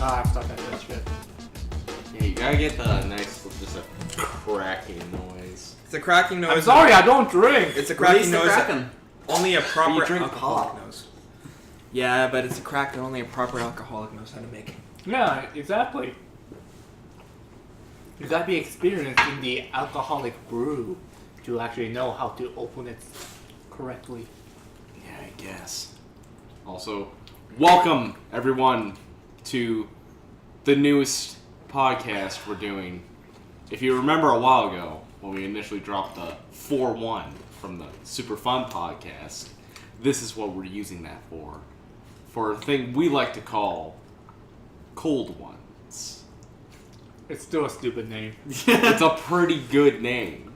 I've stuck at this shit. Yeah, you gotta get the nice, just a cracking noise. It's a cracking noise. I'm sorry, I don't drink. It's a cracking noise. Kraken. Only a proper you drink alcoholic pop. knows. Yeah, but it's a crack that only a proper alcoholic knows how to make. Yeah, exactly. You gotta be experienced in the alcoholic brew to actually know how to open it correctly. Yeah, I guess. Also, welcome everyone to the newest podcast we're doing. If you remember a while ago, when we initially dropped the 4-1 from the Super Fun podcast, this is what we're using that for. For a thing we like to call Cold Ones. It's still a stupid name. It's a pretty good name.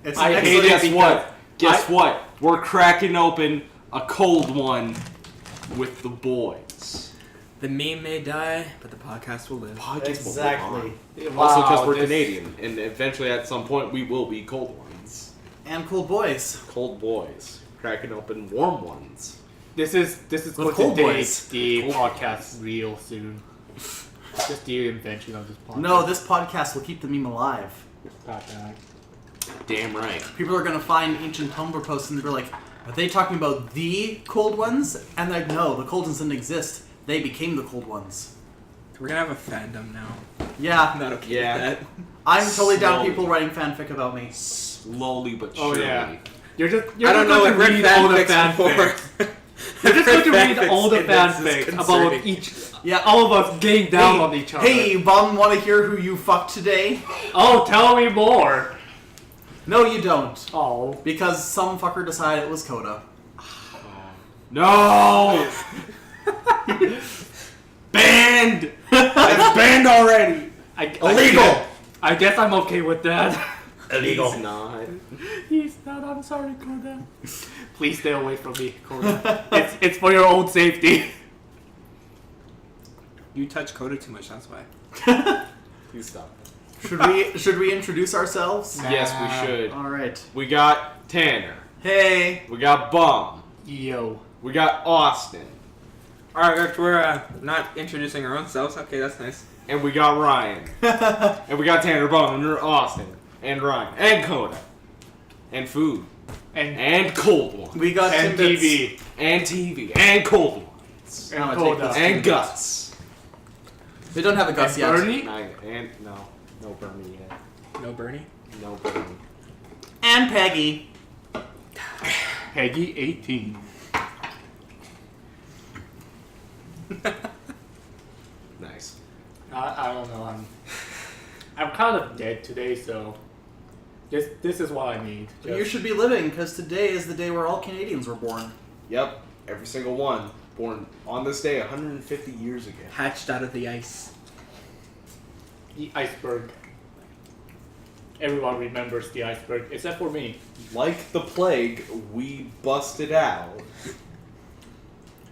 It's I an hate excellent it Guess what? Guess what? We're cracking open a cold one with the boys. The meme may die, but the podcast will live. Podcast will Exactly. live on. Also, because we're this- Canadian, and eventually at some point we will be cold ones. And cool boys. Cold boys. Cracking open warm ones. This is With going cold to boys. date the podcast real soon. Just the invention of this podcast. No, this podcast will keep the meme alive. Goddamn. Damn right. People are gonna find ancient Tumblr posts and they're like, are they talking about the cold ones? And they're like, no, the cold ones didn't exist. They became the cold ones. We're gonna have a fandom now. Yeah, I'm not okay Yeah. with that. I'm totally down Slowly. people writing fanfic about me. Slowly but Oh, surely. yeah. You're I don't know. going I've to read read all the fanfics before. fanfics. You're just going to read all the and this is fanfics about concerning. each, Yeah. all of us getting down on each other. Hey, Bum, want to hear who you fucked today? Oh, tell me more. No, you don't. Oh. Because some fucker decided it was Coda. No! Banned! It's banned already! Illegal! I guess I'm okay with that. Illegal. He's not. He's not. I'm sorry, Koda. Please stay away from me, Koda. It's for your own safety. You touch Coda too much, that's why. Please stop. Should we introduce ourselves? Yes, we should. All right. We got Tanner. Hey. We got Bum. Yo. We got Austin. Alright, we're not introducing our own selves. Okay, that's nice. And we got Ryan. And we got Tanner, Bum, and Austin. And Ryan. And Coda. And food. And cold ones. We got And Timbits. TV. And TV. And cold ones. And I'm gonna take Koda. this. And guts. They don't have a Gus And yet. Bernie. And no. No Bernie yet. No Bernie? No Bernie. And Peggy. Peggy 18. Nice. I don't know. I'm kind of dead today, so this is what I need. But you should be living, because today is the day where all Canadians were born. Yep. Every single one. Born on this day 150 years ago. Hatched out of the ice. The iceberg. Everyone remembers the iceberg, except for me. Like the plague, we busted out.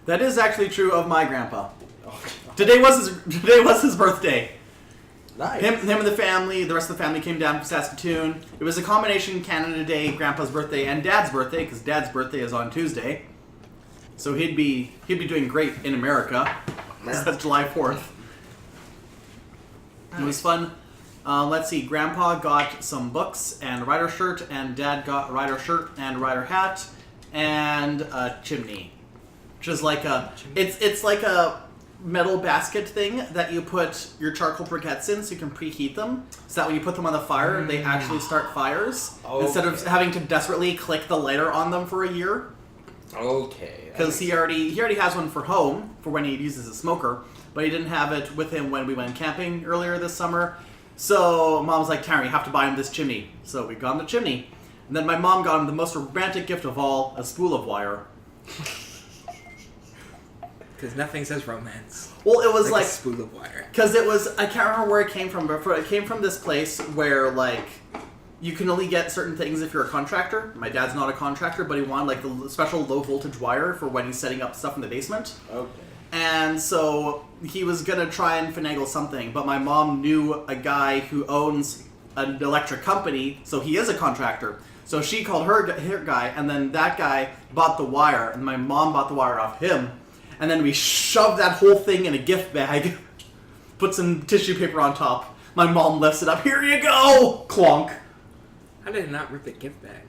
That is actually true of my grandpa. Today was his birthday. Nice. Him and the family, the rest of the family came down from Saskatoon. It was a combination Canada Day, Grandpa's birthday, and Dad's birthday, because Dad's birthday is on Tuesday. So he'd be doing great in America. That's July 4th. It was fun. Let's see. Grandpa got some books and a rider shirt, and Dad got a rider shirt and a rider hat and a chimney, which is like a it's like a metal basket thing that you put your charcoal briquettes in so you can preheat them, so that when you put them on the fire, they actually start fires instead of having to desperately click the lighter on them for a year. Okay. Because he already has one for home for when he uses a smoker, but he didn't have it with him when we went camping earlier this summer. So Mom was like, Tanner, you have to buy him this chimney. So we got him the chimney. And then my mom got him the most romantic gift of all, a spool of wire. Because nothing says romance. Well, it was like like a spool of wire. because it was, I can't remember where it came from, but it came from this place where, like, you can only get certain things if you're a contractor. My dad's not a contractor, but he wanted, like, the special low-voltage wire for when he's setting up stuff in the basement. Okay. And so he was going to try and finagle something, but my mom knew a guy who owns an electric company, so he is a contractor. So she called her guy, and then that guy bought the wire, and my mom bought the wire off him. And then we shoved that whole thing in a gift bag put some tissue paper on top. My mom lifts it up. Here you go! Clonk. How did it not rip the gift bag?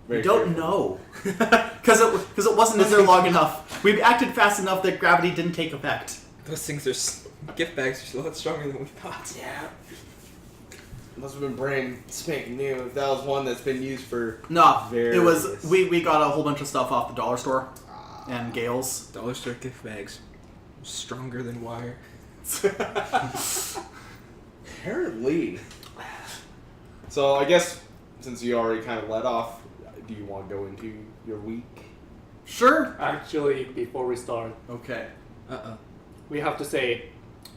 We don't know. Because it wasn't in there long enough. We acted fast enough that gravity didn't take effect. Those things are gift bags are a lot stronger than we thought. Yeah. Must have been brand spanking new. If that was one that's been used for... No, Various. it was. We got a whole bunch of stuff off the dollar store and Gales. Dollar store gift bags, stronger than wire. Apparently. So I guess since you already kind of let off, do you want to go into your week? Sure. Actually, before we start, Okay. we have to say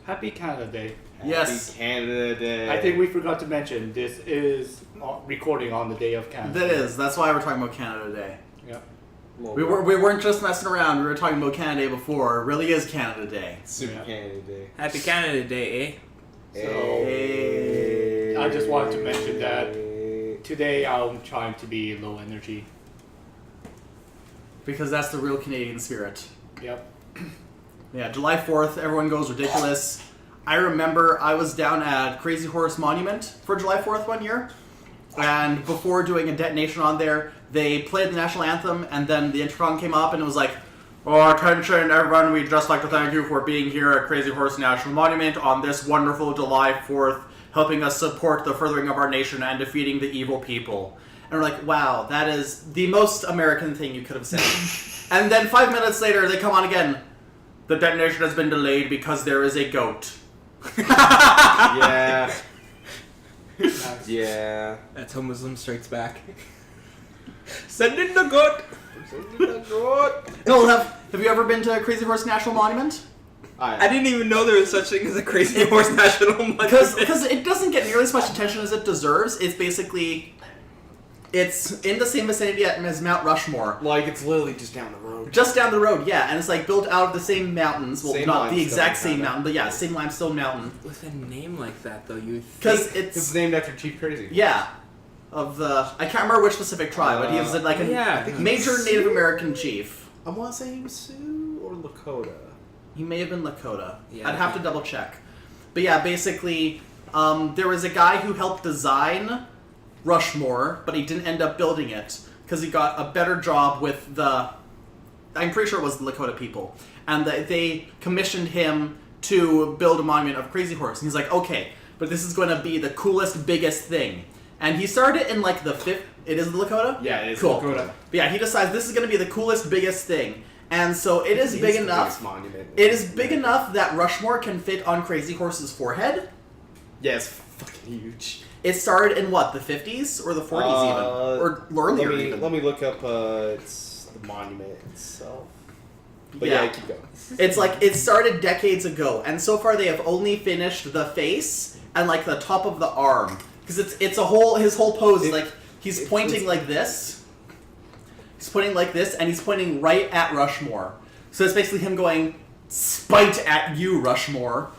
Happy Canada Day. Yes. Happy Canada Day. I think we forgot to mention this is recording on the day of Canada. That is. That's why we're talking about Canada Day. Yeah. Well, We weren't just messing around. We were talking about Canada Day before. It really is Canada Day. Super Yeah. Canada Day. Happy Canada Day, eh? So Hey. I just wanted to mention that today I'm trying to be low energy. Because that's the real Canadian spirit. Yep. Yeah, July 4th, everyone goes ridiculous. I remember I was down at Crazy Horse Monument for July 4th one year. And before doing a detonation on there, they played the national anthem, and then the intercom came up, and it was like, "Oh, attention, everyone, we'd just like to thank you for being here at Crazy Horse National Monument on this wonderful July 4th, helping us support the furthering of our nation and defeating the evil people." And we're like, wow, that is the most American thing you could have said. And then 5 minutes later, they come on again. "The detonation has been delayed because there is a goat." Yeah. Nice. Yeah. That's how Muslim strikes back. Send in the goat! No, have you ever been to Crazy Horse National Monument? I didn't even know there was such thing as a Crazy Horse National Monument. Because it doesn't get nearly as much attention as it deserves. It's basically... It's in the same vicinity as Mount Rushmore. Like, it's literally just down the road. Just down the road, yeah. And it's like built out of the same mountains. Well, Same not the limestone, exact same kinda. mountain, but yeah, same limestone mountain. With a name like that, though, you Because think... It's it's... named after Chief Crazy. Yeah. Of the... I can't remember which specific tribe, but he was like a yeah, I think major it's- Native American chief. I want to say he was Sioux or Lakota. He may have been Lakota. Yeah, I'd have to double check. But yeah, basically, there was a guy who helped design Rushmore, but he didn't end up building it because he got a better job with the... I'm pretty sure it was the Lakota people. And they commissioned him to build a monument of Crazy Horse. And he's like, okay, but this is going to be the coolest, biggest thing. And he started in like the 5th... It is the Lakota? Yeah, it is Cool. Lakota. But yeah, he decides this is going to be the coolest, biggest thing. And so it is big the enough... biggest monument. It is big enough that Rushmore can fit on Crazy Horse's forehead. Yeah, it's fucking huge. It started in what, the 50s or the 40s even, or earlier even. Let me look up it's the monument itself. But yeah, keep going. It's like it started decades ago, and so far they have only finished the face and like the top of the arm because it's a whole his whole pose is like he's pointing like this. He's pointing like this, and he's pointing right at Rushmore. So it's basically him going, "Spite at you, Rushmore."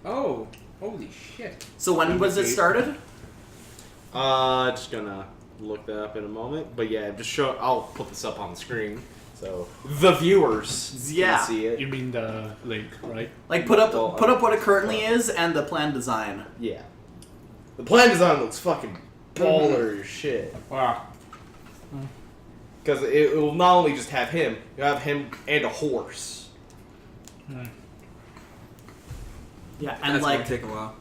Oh, holy shit. So when was it started? Just gonna look that up in a moment. But yeah, I'll put this up on the screen so the viewers Yeah. can see it. You mean the link, right? Like put up Well, what it currently is and the planned design. Yeah. The plan design looks fucking baller as shit. Wow. Because it will not only just have him, you have him and a horse. Yeah, and That's like gonna take a while.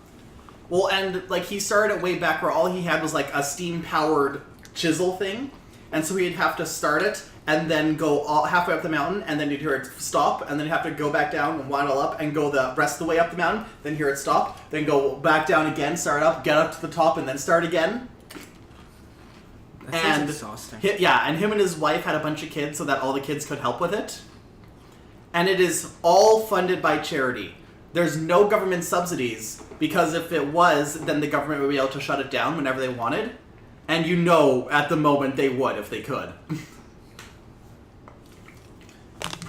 well, and like he started it way back where all he had was like a steam-powered chisel thing, and so he'd have to start it and then go all halfway up the mountain, and then you'd hear it stop, and then he'd have to go back down and wind all up and go the rest of the way up the mountain, then hear it stop, then go back down again, start up, get up to the top, and then start again. That And sounds exhausting. And him and his wife had a bunch of kids so that all the kids could help with it. And it is all funded by charity. There's no government subsidies, because if it was, then the government would be able to shut it down whenever they wanted. And you know, at the moment, they would if they could.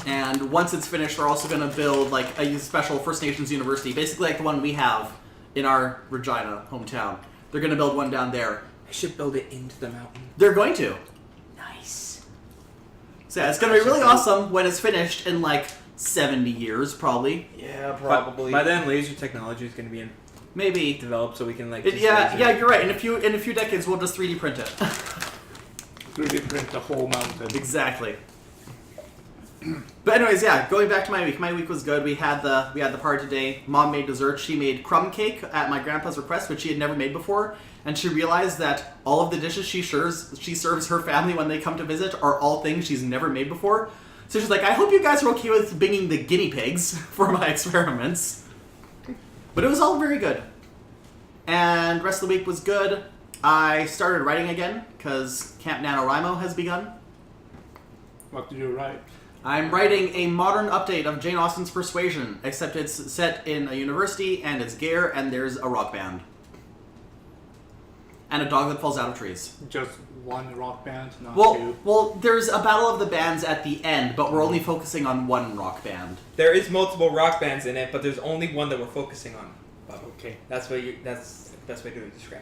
And once it's finished, they're also going to build like a special First Nations university, basically like the one we have in our Regina hometown. They're going to build one down there. I should build it into the mountain. They're going to. Nice. So yeah, it's going to be really awesome when it's finished in like 70 years, probably. Yeah, By then, laser technology is going to be Maybe. developed, so we can like. It, just yeah, laser- yeah, you're right. In a few decades, we'll just 3D print it. 3D print the whole mountain. Exactly. But anyways, yeah, going back to my week. My week was good. We had the party today. Mom made dessert. She made crumb cake at my grandpa's request, which she had never made before. And she realized that all of the dishes she serves her family when they come to visit are all things she's never made before. So she's like, I hope you guys are okay with bringing the guinea pigs for my experiments. But it was all very good. And the rest of the week was good. I started writing again because Camp NaNoWriMo has begun. What did you write? I'm writing a modern update of Jane Austen's Persuasion, except it's set in a university, and it's Gare, and there's a rock band. And a dog that falls out of trees. Just one rock band, not two. Well, there's a battle of the bands at the end, but we're only focusing on one rock band. There is multiple rock bands in it, but there's only one that we're focusing on. Okay. That's the best way to describe.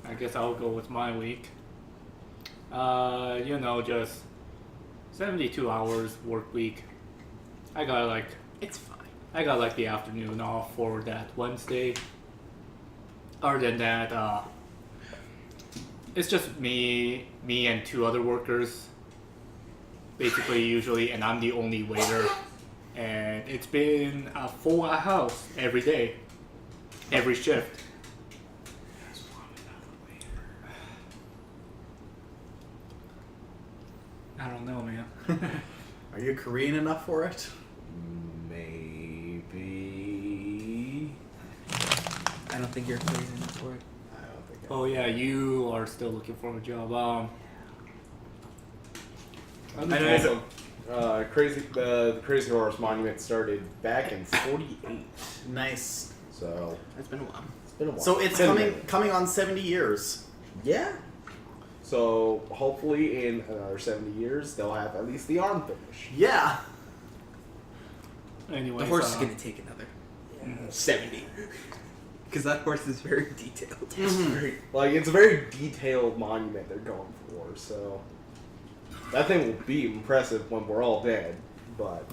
I guess I'll go with my week. Just 72 hours work week. I got It's fine. the afternoon off for that Wednesday. Other than that, it's just me and two other workers. Basically, usually, and I'm the only waiter. And it's been a full house every day, every shift. I don't know, man. Are you Korean enough for it? Maybe. I don't think you're crazy enough for it. I don't think. Oh yeah, you are still looking for a job. I know. The Crazy Horse Monument started back in '48, Nice. so It's been a while. it's been a while. So it's Been a minute. coming on 70 years. Yeah. So hopefully in another 70 years they'll have at least the arm finished. Yeah. Anyways, The horse is going to take another 70. Because that horse is very detailed. It's a very detailed monument they're going for. So that thing will be impressive when we're all dead, but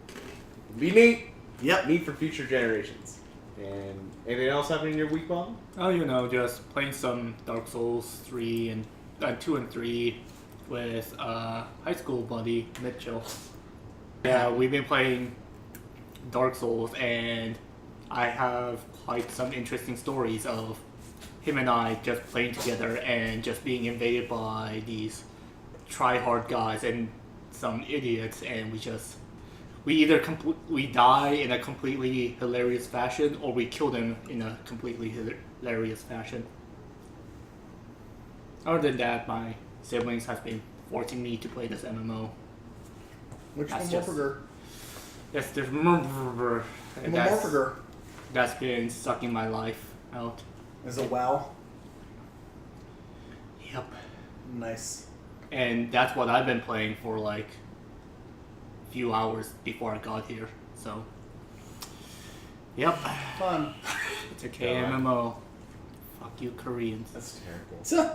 it'll be neat. Yep. Neat for future generations. And anything else happening in your week, Bob? Oh, just playing some Dark Souls 3 and 2 and 3 with high school buddy Mitchell. Yeah, we've been playing Dark Souls, and I have quite some interesting stories of him and I just playing together and just being invaded by these try-hard guys and some idiots, and we either we die in a completely hilarious fashion, or we kill them in a completely hilarious fashion. Other than that, my siblings have been forcing me to play this MMO. Which That's one just- more Yes, there's that's been sucking my life out. Is it WoW? Yep. Nice. And that's what I've been playing for a few hours before I got here. So, yep. Fun. It's a KMMO. Fuck you, Koreans. That's terrible.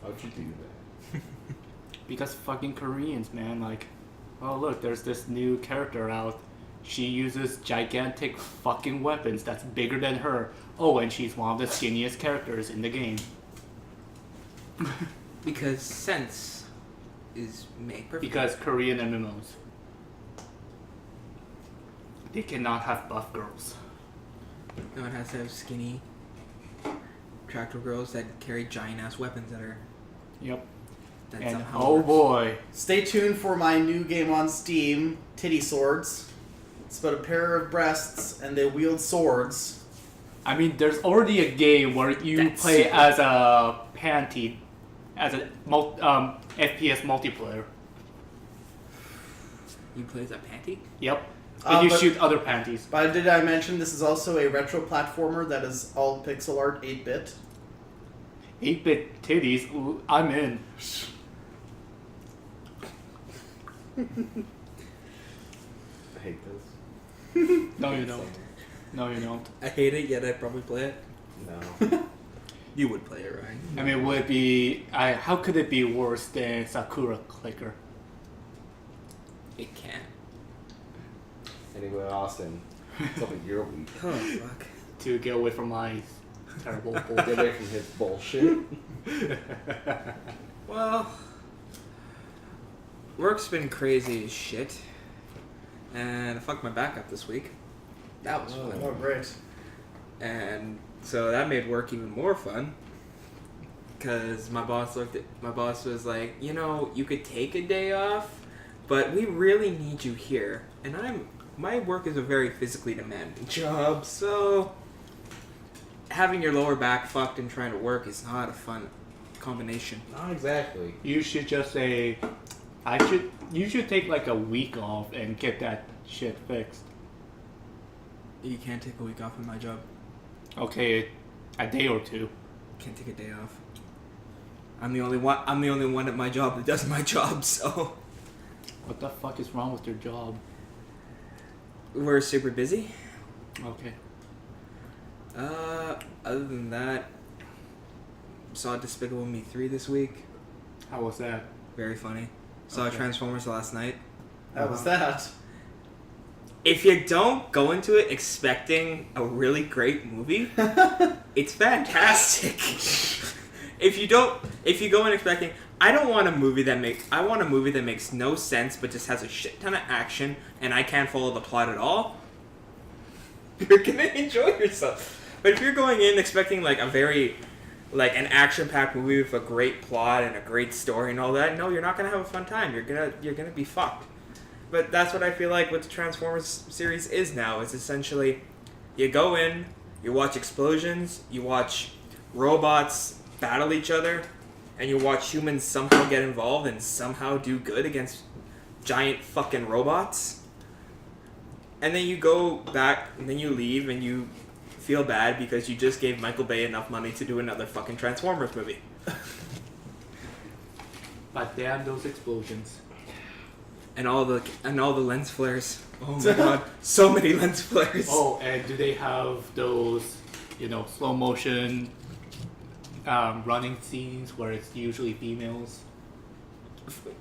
How'd you do that? Because fucking Koreans, man. Oh look, there's this new character out. She uses gigantic fucking weapons that's bigger than her. Oh, and she's one of the skinniest characters in the game. Because sense is made perfect. Because Korean MMOs. They cannot have buff girls. No one has to have skinny tractor girls that carry giant ass weapons that are Yep. that And somehow oh works. boy. Stay tuned for my new game on Steam, Titty Swords. It's about a pair of breasts, and they wield swords. I mean, there's already a game where you That's play super- as a panty, as a FPS multiplayer. You play as a panty? Yep. And you but- shoot other panties. But did I mention this is also a retro platformer that is all pixel art, 8-bit? 8-bit titties, ooh, I'm in. I hate this. No, you don't. No, you don't. I hate it, yet I probably play it. No. You would play it, right? I mean, would it be? How could it be worse than Sakura Clicker? It can. Anyway, Austin, it's up at your week. Oh fuck. To get away from my terrible Get bullshit. away from his bullshit. Well, work's been crazy as shit, and I fucked my back up this week. That was fun. Oh, great. And so that made work even more fun. Cause my boss was like, you could take a day off, but we really need you here. And my work is a very physically demanding job, so having your lower back fucked and trying to work is not a fun combination. Not exactly. You should just say, you should take like a week off and get that shit fixed. You can't take a week off in my job. Okay, a day or two. Can't take a day off. I'm the only one at my job that does my job, so What the fuck is wrong with your job? we're super busy. Okay. Other than that, saw Despicable Me 3 this week. How was that? Very funny. Saw Okay. Transformers last night. How was that? If you don't go into it expecting a really great movie, it's fantastic. If you go in expecting, I want a movie that makes no sense but just has a shit ton of action and I can't follow the plot at all, you're gonna enjoy yourself. But if you're going in expecting like an action-packed movie with a great plot and a great story and all that, no, you're not gonna have a fun time. You're gonna be fucked. But that's what I feel like what the Transformers series is now. It's essentially, you go in, you watch explosions, you watch robots battle each other, and you watch humans somehow get involved and somehow do good against giant fucking robots. And then you go back, and then you leave, and you feel bad because you just gave Michael Bay enough money to do another fucking Transformers movie. But damn those explosions. And all the lens flares. Oh my god, so many lens flares. Oh, and do they have those, slow motion running scenes where it's usually females?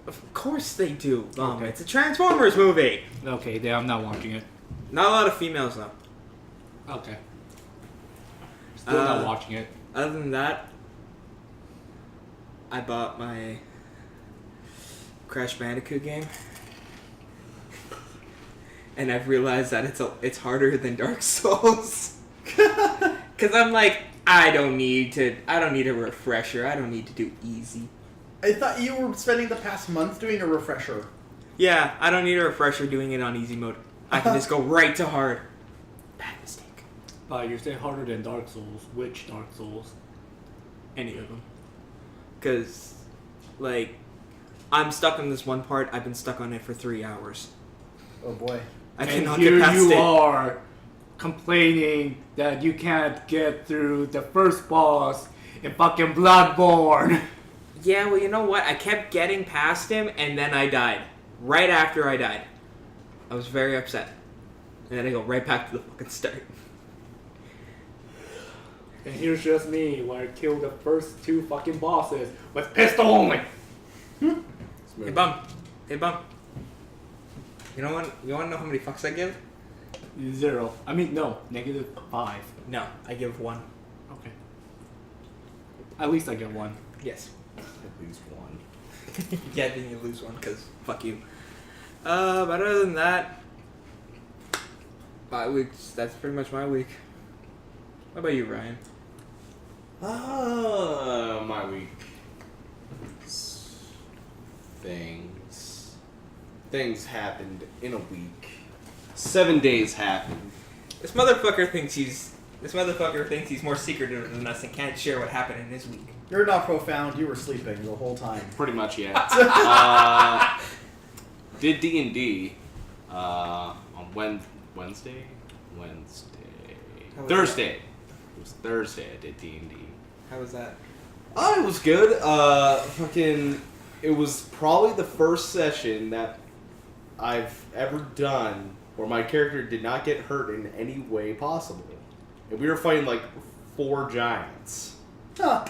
Of course they do. Okay. It's a Transformers movie. Okay, then I'm not watching it. Not a lot of females though. Okay. Still not watching it. Other than that, I bought my Crash Bandicoot game, and I've realized that it's harder than Dark Souls. Cause I'm like, I don't need a refresher. I don't need to do easy. I thought you were spending the past month doing a refresher. Yeah, I don't need a refresher doing it on easy mode. I can just go right to hard. Bad mistake. But you're saying harder than Dark Souls. Which Dark Souls? Any of them. Because, like, I'm stuck on this one part. I've been stuck on it for 3 hours. Oh boy. I And cannot here get past you it. are complaining that you can't get through the first boss in fucking Bloodborne. Yeah, well, you know what? I kept getting past him, and then I died. Right after I died. I was very upset. And then I go right back to the fucking start. And here's just me, where I killed the first 2 fucking bosses with pistol only. Hey, Bum. Hey, Bum. You know what? You want to know how many fucks I give? 0. I mean, no, -5. No, I give 1. Okay. At least I get 1. Yes. At least one. Yeah, then you lose 1, because fuck you. But other than that, my week's, that's pretty much my week. What about you, Ryan? My week. Things happened in a week. 7 days happened. This motherfucker thinks he's more secretive than us and can't share what happened in his week. You're not profound. You were sleeping the whole time. Pretty much, yeah. Did D&D on Wednesday? How was Thursday. It was Thursday I did D&D. How was that? Oh, it was good. It was probably the first session that I've ever done where my character did not get hurt in any way possible. And we were fighting like 4 giants. Huh.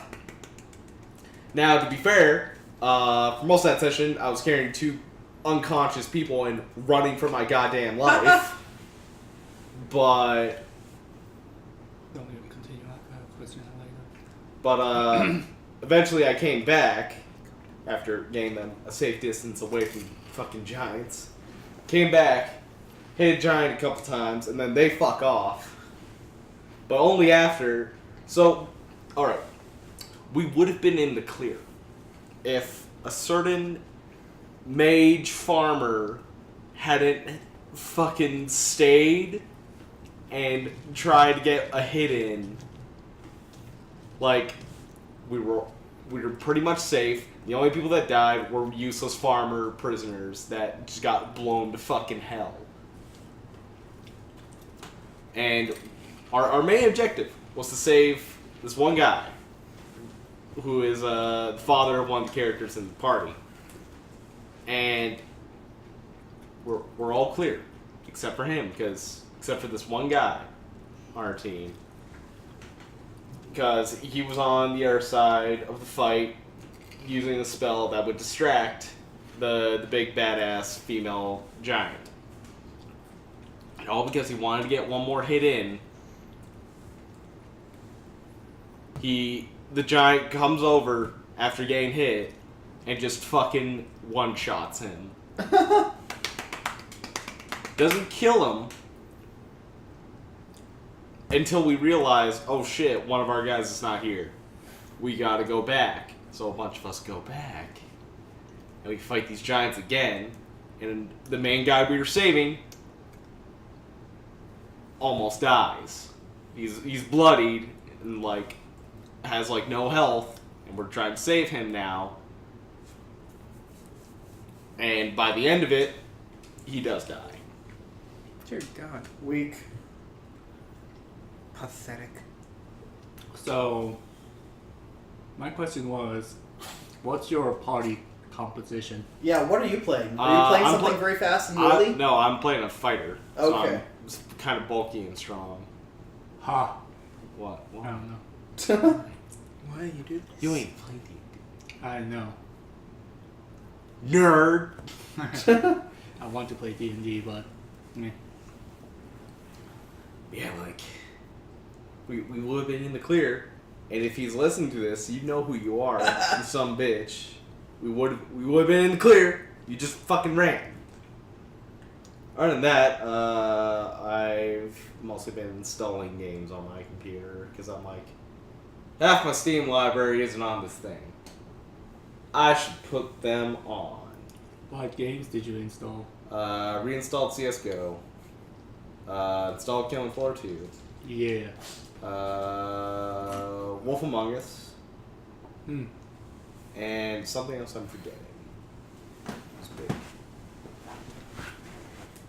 Now, to be fair, for most of that session, I was carrying 2 unconscious people and running for my goddamn life. But Don't even continue. I have a question later. But eventually I came back after getting them a safe distance away from fucking giants. Came back, hit a giant a couple times, and then they fuck off. But only after. So, alright. We would have been in the clear if a certain mage farmer hadn't fucking stayed and tried to get a hit in. Like, we were pretty much safe. The only people that died were useless farmer prisoners that just got blown to fucking hell. And our main objective was to save this one guy, who is the father of one of the characters in the party. And we're all clear, except for him, except for this one guy on our team. Because he was on the other side of the fight using a spell that would distract the big badass female giant. And all because he wanted to get one more hit in. The giant comes over after getting hit and just fucking one-shots him. Doesn't kill him until we realize, oh shit, one of our guys is not here. We gotta go back. So a bunch of us go back. And we fight these giants again. And the main guy we were saving almost dies. He's bloodied and has no health. And we're trying to save him now. And by the end of it, he does die. Dear God. Weak. Pathetic. So, my question was, what's your party composition? Yeah, what are you playing? Are you playing I'm something very fast and melee? No, I'm playing a fighter. So Okay. I'm kind of bulky and strong. Ha! What? I don't know. Why you do this? You ain't played D&D. I know. Nerd! I want to play D&D, but meh. Yeah, we would have been in the clear, and if he's listening to this, you know who you are, you some bitch. We would have been in the clear. You just fucking ran. Other than that, I've mostly been installing games on my computer because I'm half my Steam library isn't on this thing. I should put them on. What games did you install? Reinstalled CS:GO. Installed Killing Floor 2. Yeah. Wolf Among Us. Hmm. And something else I'm forgetting. It's big.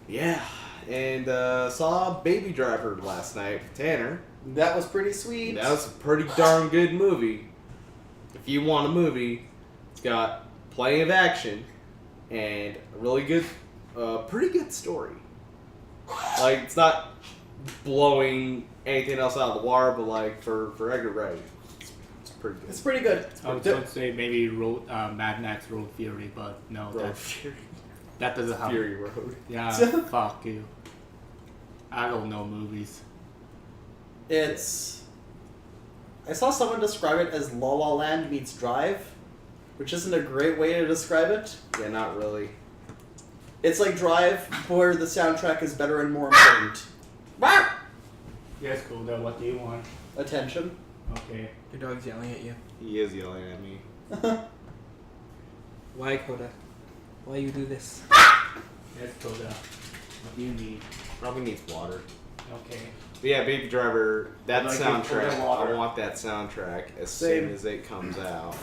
Yeah. And saw Baby Driver last night with Tanner. That was pretty sweet. That was a pretty darn good movie. If you want a movie, it's got plenty of action and a really good, pretty good story. It's not blowing anything else out of the water, but for Edgar Wright, it's pretty good. It's pretty good. I was going to say maybe Mad Max Road Fury, but no, Road that doesn't have. Fury Road. Yeah, fuck you. I don't know movies. I saw someone describe it as La La Land meets Drive, which isn't a great way to describe it. Yeah, not really. It's like Drive, where the soundtrack is better and more important. Yes, cool. Then what do you want? Attention. Okay. Your dog's yelling at you. He is yelling at me. Why, Coda? Why you do this? Yes, Koda. What do you need? Probably needs water. Okay. But yeah, Baby Driver, that Like soundtrack, it's water. I want that soundtrack as Same. soon as it comes out.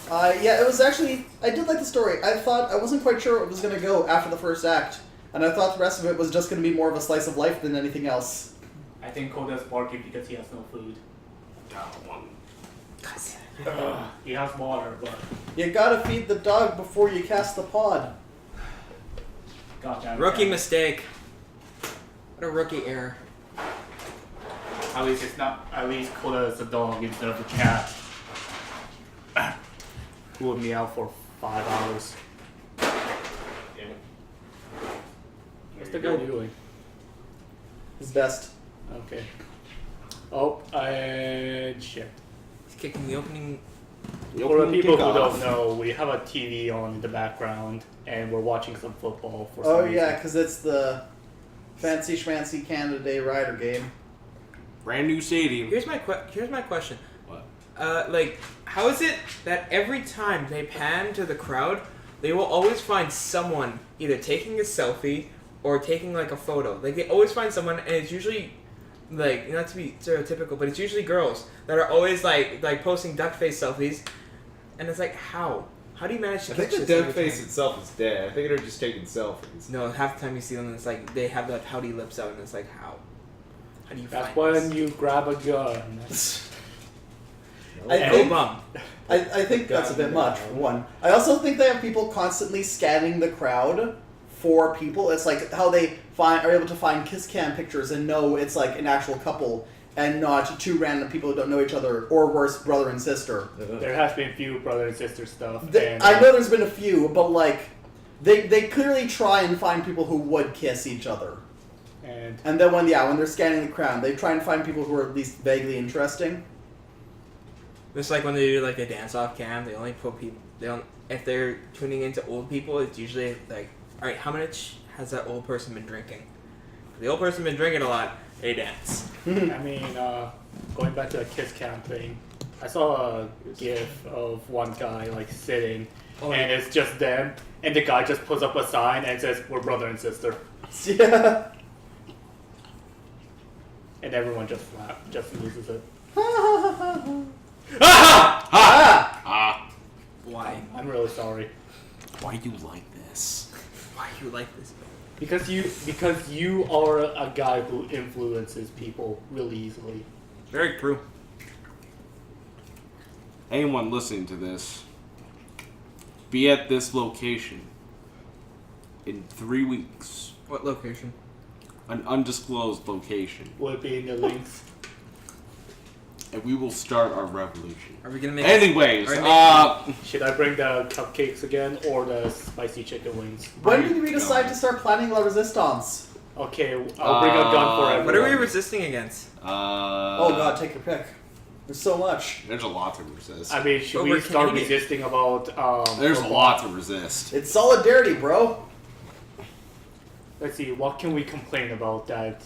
Yeah, it was actually... I did like the story. I wasn't quite sure where it was going to go after the first act, and I thought the rest of it was just going to be more of a slice of life than anything else. I think Koda's barking because he has no food. He has water, but You gotta feed the dog before you cast the pod. goddamn. Rookie mistake. What a rookie error. At least it's not. At least Coda is a dog instead of a cat. Who would meow for 5 hours? What's the guy doing? His best. Okay. Oh, shit. He's kicking the opening. For the people who don't know, we have a TV on in the background, and we're watching some football for some Oh reason. yeah, because it's the Fancy Schmancy Canada Day Rider game. Brand new stadium. Here's my question. What? Like, how is it that every time they pan to the crowd, they will always find someone either taking a selfie or taking like a photo? Like they always find someone, and it's usually like, not to be stereotypical, but it's usually girls that are always like posting duck face selfies, and it's like how do you manage to I think catch the this duck every face time? itself is dead. I think they're just taking selfies. No, half the time you see them, it's like they have that pouty lips out, and it's like how do you That's find when this? you grab a gun. I Go think, bum. I think that's a bit much, for one. I also think they have people constantly scanning the crowd for people. It's like how they are able to find kiss cam pictures and know it's like an actual couple and not two random people who don't know each other, or worse, brother and sister. There has been a few brother and sister stuff. And, I know there's been a few, but like they clearly try and find people who would kiss each other. And then when they're scanning the crowd, they try and find people who are at least vaguely interesting. Just like when they do like a dance off cam, they only put people. They don't. If they're tuning into old people, it's usually like, all right, how much has that old person been drinking? If the old person been drinking a lot, they dance. I mean, going back to the kiss cam thing, I saw a gif of one guy like sitting, and it's just them, and the guy just puts up a sign and says, "We're brother and sister," Yeah. and everyone just loses it. Why? I'm really sorry. Why do you like this? Why you like this? Because you are a guy who influences people really easily. Very true. Anyone listening to this, be at this location in 3 weeks. What location? An undisclosed location. Will it be in the links? And we will start our revolution. Are we gonna make? Anyways, Should I bring the cupcakes again or the spicy chicken wings? When did we decide to start planning La Resistance? Okay, I'll bring a gun for everyone. What are we resisting against? Oh god, take your pick. There's so much. There's a lot to resist. I mean, should But we we're start Canadian. resisting about? There's a football? lot to resist. It's solidarity, bro. Let's see, what can we complain about that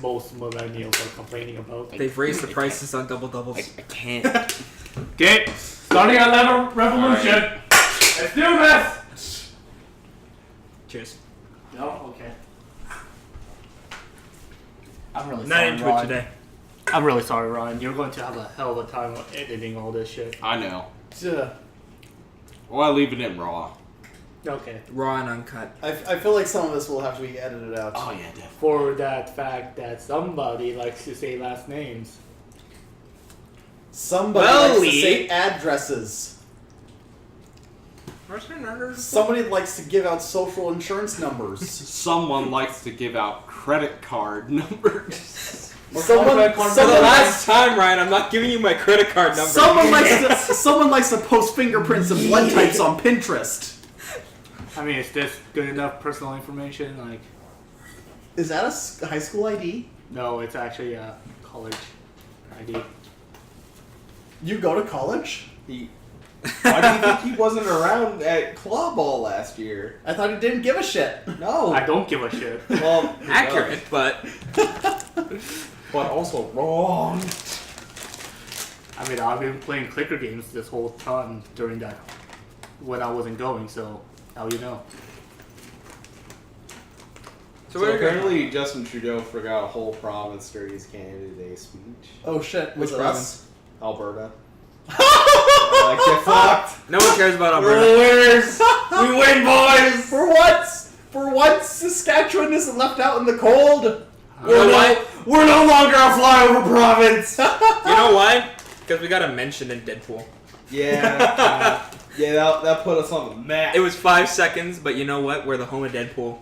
most millennials are complaining about? They've raised the prices on double doubles. I can't. Okay, starting our level revolution. Let's do this. Cheers. No, okay. I'm really Not sorry, into Ryan. it today. I'm really sorry, Ryan. You're going to have a hell of a time editing all this shit. I know. Ugh. Or I leave it in raw. Okay. Raw and uncut. I feel like some of this will have to be edited out. Oh yeah, definitely. For that fact that somebody likes to say last names. Somebody Well, likes to Lee. say addresses. Somebody likes to give out social insurance numbers. Someone likes to give out credit card numbers. Someone For the last time, Ryan, I'm not giving you my credit card number. someone likes to post fingerprints and blood types on Pinterest. I mean, is this good enough personal information? Like, Is that a high school ID? no, it's actually a college ID. You go to college? Why do you think he wasn't around at club ball last year? I thought he didn't give a shit. No. I don't give a shit. Well, Accurate, but but also wrong. I mean, I've been playing clicker games this whole time during that when I wasn't going, so how you know? so So we're going. apparently Justin Trudeau forgot a whole province during his Canada Day speech. Oh shit, was Which it us? Alberta. Like, get fucked. No one cares about We're Alberta. the winners. We win, boys. For once, Saskatchewan isn't left out in the cold. You know why? We're no longer a flyover province. You know why? Because we got a mention in Deadpool. Yeah. Yeah, that put us on the map. It was 5 seconds, but you know what? We're the home of Deadpool.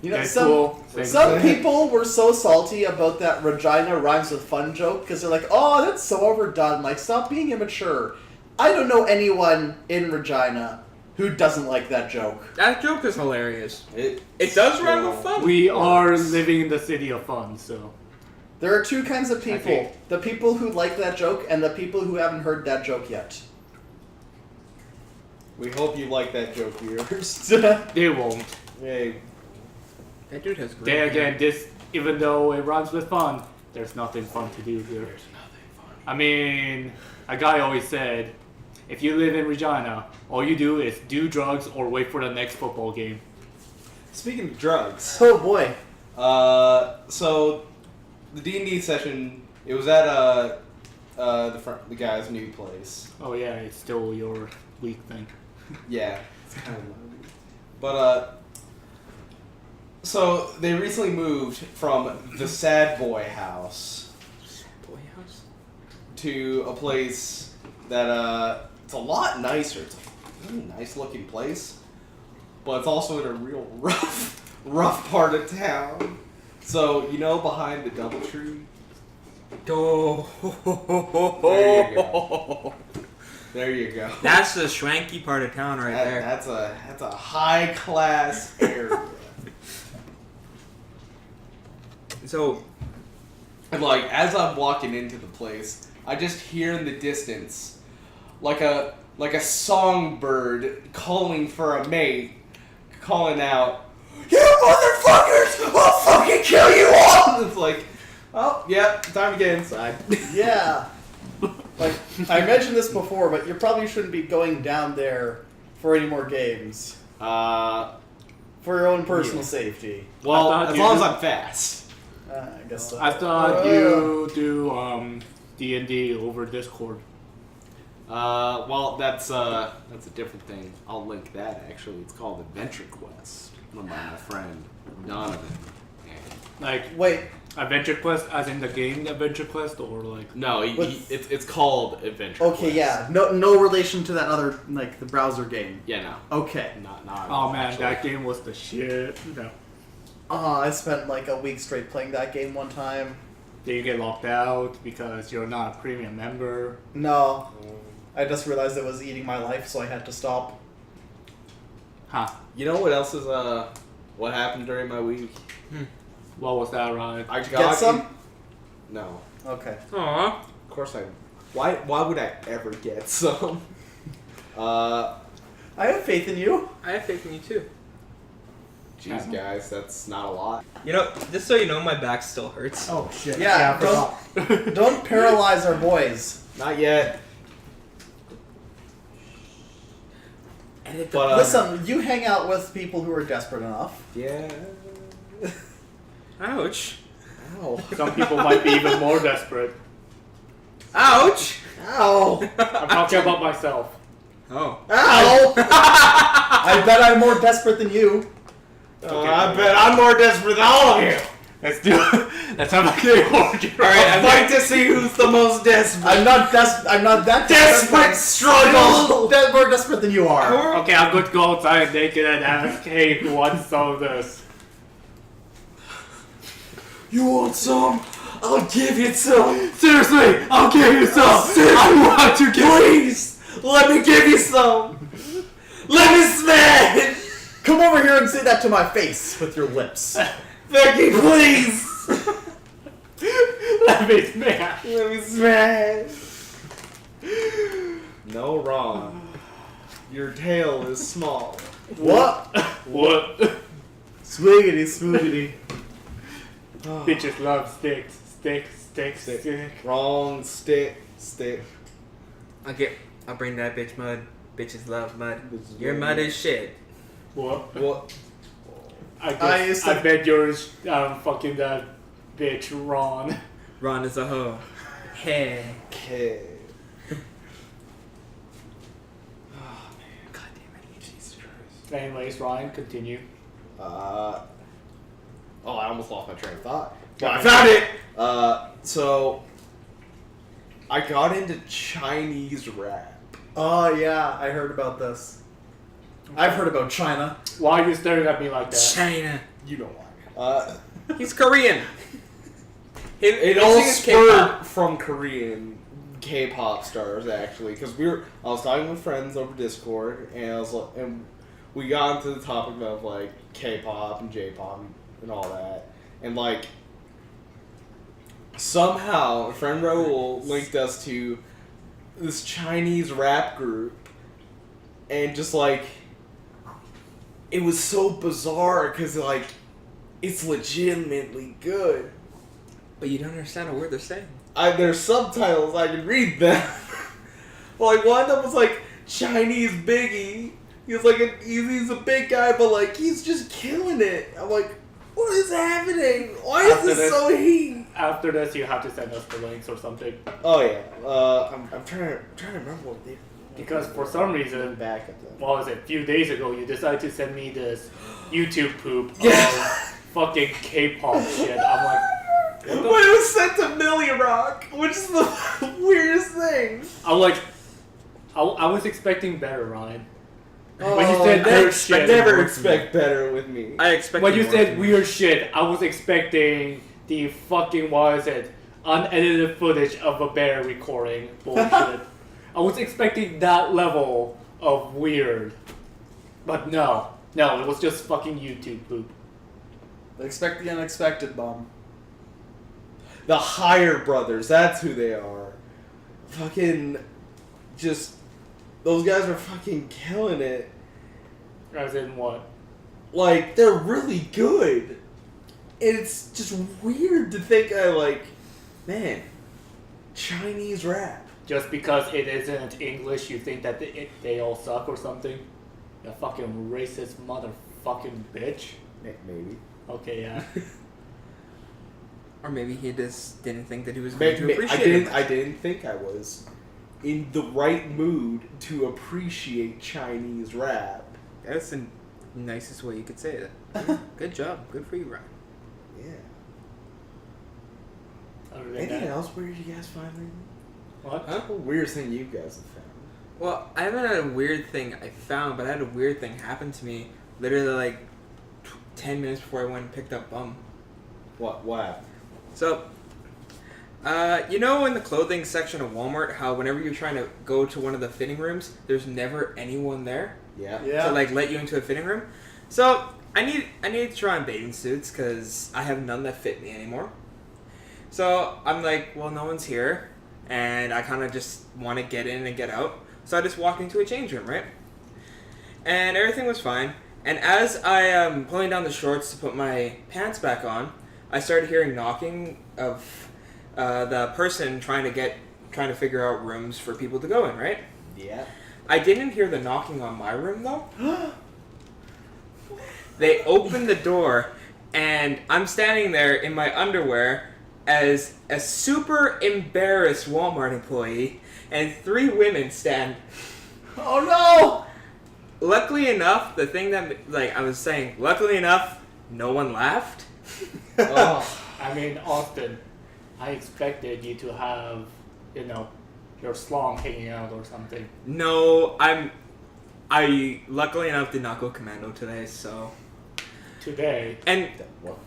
You know, Deadpool, some people were so salty about that Regina rhymes with fun joke because they're like, oh, that's so overdone. Like, stop being immature. I don't know anyone in Regina who doesn't like that joke. That joke is hilarious. It does rhyme with fun. We are living in the city of fun, so. There are two kinds of people. think- The people who like that joke and the people who haven't heard that joke yet. We hope you like that joke, viewers. They won't. Hey, That dude has great Then hair. again, this, even though it rhymes with fun, there's nothing fun to do here. I mean, a guy always said, if you live in Regina, all you do is do drugs or wait for the next football game. speaking of drugs, Oh boy. so the D&D session, it was at the guy's new place. Oh yeah, it's still your weak thing. Yeah, it's kind of. But so they recently moved from the Sad Boy house Boy house. to a place that it's a lot nicer. It's a really nice looking place, but it's also in a real rough part of town. So you know, behind the DoubleTree. Oh. There you go. There you go. That's the schwanky part of town right there. That's a high class area. So, And like as I'm walking into the place, I just hear in the distance like a songbird calling for a mate, calling out, "You motherfuckers! I'll fucking kill you all!" It's like, oh yeah, time to get inside. Yeah. Like, I mentioned this before, but you probably shouldn't be going down there for any more games. Well, For your own personal safety. I thought as you long as did- I'm fast. I guess so. I thought you do D&D over Discord. Well, that's a different thing. I'll link that actually. It's called Adventure Quest, run by my friend Donovan. Like, Wait, Adventure Quest as in the game Adventure Quest, or like... No, What's- it's called Adventure okay, Quest. yeah. No relation to that other, like, the browser game. Yeah, no. Okay. Not Oh at all, man, actually. that game was the shit. No. I spent like a week straight playing that game one time. Did you get locked out because you're not a premium member? No. I just realized it was eating my life, so I had to stop. Huh. You know what else is what happened during my week? What was that, Ryan? I got Get some? No. Okay. aw. Of course I. Why would I ever get some? I have faith in you. I have faith in you too. Jeez, guys, that's not a lot. You know, just so you know, my back still hurts. Oh shit. Yeah, I forgot. Don't paralyze our boys. Not yet. Edit But Listen, you hang out with people who are desperate enough. Yeah. Ouch. Ow. Some people might be even more desperate. Ouch. Ow. I'm talking about myself. Oh. Ow! I bet I'm more desperate than you. I bet I'm more desperate than all of you. Let's do it. Let's have a game order. I'd like to see who's the most desperate. I'm not that Desperate struggle. More desperate than you are. Okay, I'm going to go outside naked and ask, hey, who wants some of this? You want some? I'll give you some. Seriously, I'll give you some. I want to give Please, let me give you some. Let me smash. Come over here and say that to my face with your lips. Becky, please. Let me smash. Let me smash. No, wrong. Your tail is small. What? What? Swiggity, swiggity. Bitches love sticks. Stick. Wrong. Stick. Okay, I'll bring that bitch mud. Bitches love mud. Bitches Your love mud mud. is shit. What? What? I guess I used to- I bet you're fucking that bitch Ron. Ron is a hoe. Hey. Okay. God damn it. Jesus Christ. Anyways, Ryan, continue. Oh, I almost lost my train of thought. But I found it! So, I got into Chinese rap. Oh yeah, I heard about this. I've heard about China. Why are you staring at me like that? China. You know why. He's Korean. It all spurred from Korean K-pop stars, actually, because I was talking with friends over Discord, and we got into the topic of like K-pop and J-pop and all that, and like somehow a friend Raul linked us to this Chinese rap group, and just like it was so bizarre because like it's legitimately good. But you don't understand a word they're saying. There's subtitles, I can read them. Well, like one of them was like Chinese Biggie. He was like he's a big guy, but like he's just killing it. I'm like, what is happening? Why is this so heat? After this, you have to send us the links or something. Oh yeah, I'm trying to remember what they. Because for some reason, Back at them. what was it? A few days ago, you decided to send me this YouTube poop Yeah. of fucking K-pop shit. I'm like, But it was sent to Millie Rock, which is the weirdest thing. I'm like, I was expecting better, Ryan. Oh, When you said weird shit, never expect better with me. I expect. when you said weird shit, I was expecting the fucking, what is it, unedited footage of a bear recording bullshit. I was expecting that level of weird. But no, it was just fucking YouTube poop. Expect the unexpected, bum. The Higher Brothers, that's who they are. Fucking, just, those guys are fucking killing it. As in what? Like, they're really good. And it's just weird to think man, Chinese rap. Just because it isn't English, you think that they all suck or something? You fucking racist motherfucking bitch. Maybe. Okay, yeah. Or maybe he just didn't think that he was going to I appreciate it. didn't think I was in the right mood to appreciate Chinese rap. That's the nicest way you could say that. Good job. Good for you, Ryan. Yeah. Other than Anything that, else weird you guys find lately? what? Huh? What weird thing you guys have found? Well, I haven't had a weird thing I found, but I had a weird thing happen to me literally like 10 minutes before I went and picked up Bum. What happened? So, you know in the clothing section of Walmart, how whenever you're trying to go to one of the fitting rooms, there's never anyone there Yeah. Yeah. to like let you into a fitting room? So, I need to try on bathing suits because I have none that fit me anymore. So, I'm like, well, no one's here, and I kind of just want to get in and get out. So I just walked into a change room, right? And everything was fine. And as I am pulling down the shorts to put my pants back on, I started hearing knocking of the person trying to figure out rooms for people to go in, right? Yeah. I didn't hear the knocking on my room though. They opened the door, and I'm standing there in my underwear as a super embarrassed Walmart employee, and 3 women stand. Oh Luckily enough, the thing that I was saying, luckily enough, no one laughed. Oh. I mean, Austin, I expected you to have, your slong hanging out or something. No, I luckily enough did not go commando today, so. Today, And What?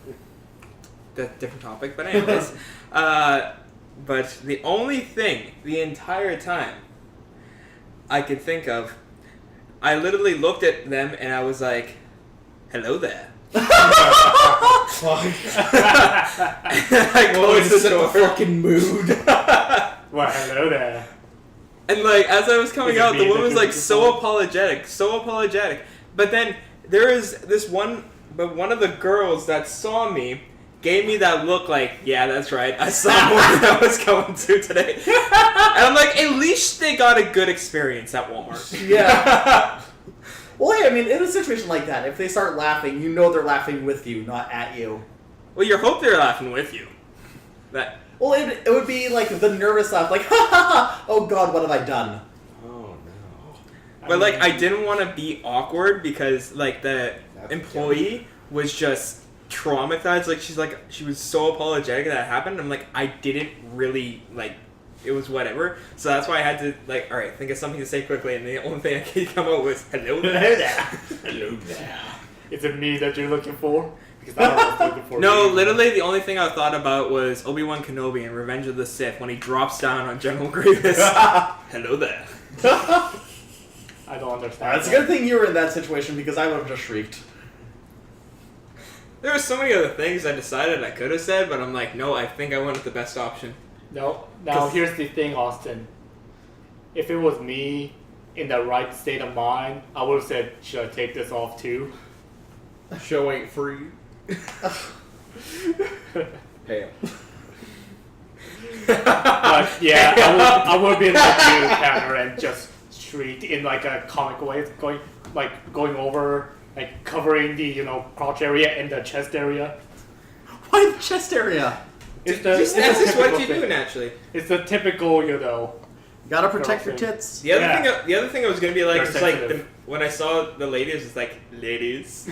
that's a different topic, but anyways. But the only thing the entire time I could think of, I literally looked at them and I was like, hello there. Fuck. I go Oh, into it's the in a door. fucking mood. well, hello there. And as I was coming Is it out, me the that woman was you're like looking so apologetic. But then there is this one of the girls that saw me gave me that look like, yeah, that's right, I saw more than I was going to today. And I'm like, at least they got a good experience at Walmart. Yeah. Well, yeah, I mean, in a situation like that, if they start laughing, you know they're laughing with you, not at you. Well, you hope they're laughing with you. That Well, it would be like the nervous laugh, like, ha ha ha, oh god, what have I done? Oh no. But I didn't want to be awkward because the That's employee was just traumatized. She was so apologetic that happened. I'm like, I didn't really it was whatever. So that's why I had to all right, think of something to say quickly, and the only thing I could come up with was hello there. Hello there. Is it me that you're looking for? Because I don't know if they're before No, me. literally the only thing I thought about was Obi-Wan Kenobi in Revenge of the Sith when he drops down on General Grievous. Hello there. I don't understand. It's a that. good thing you were in that situation because I would have just shrieked. There were so many other things I decided I could have said, but I'm like, no, I think I went with the best option. No. Now 'Cause- here's the thing, Austin. If it was me in the right state of mind, I would have said, should I take this off too? Show ain't free. Hey. But yeah, I would be like you, Tanner, and just shriek in like a comic way, going over, like covering the crotch area and the chest area. Why the chest area? It's That's the just what typical you thing. do naturally. It's the typical, You gotta protect your Girlfriend. tits. The other Yeah. the other thing I was gonna be like They're is like sensitive. when I saw the ladies, it's like ladies,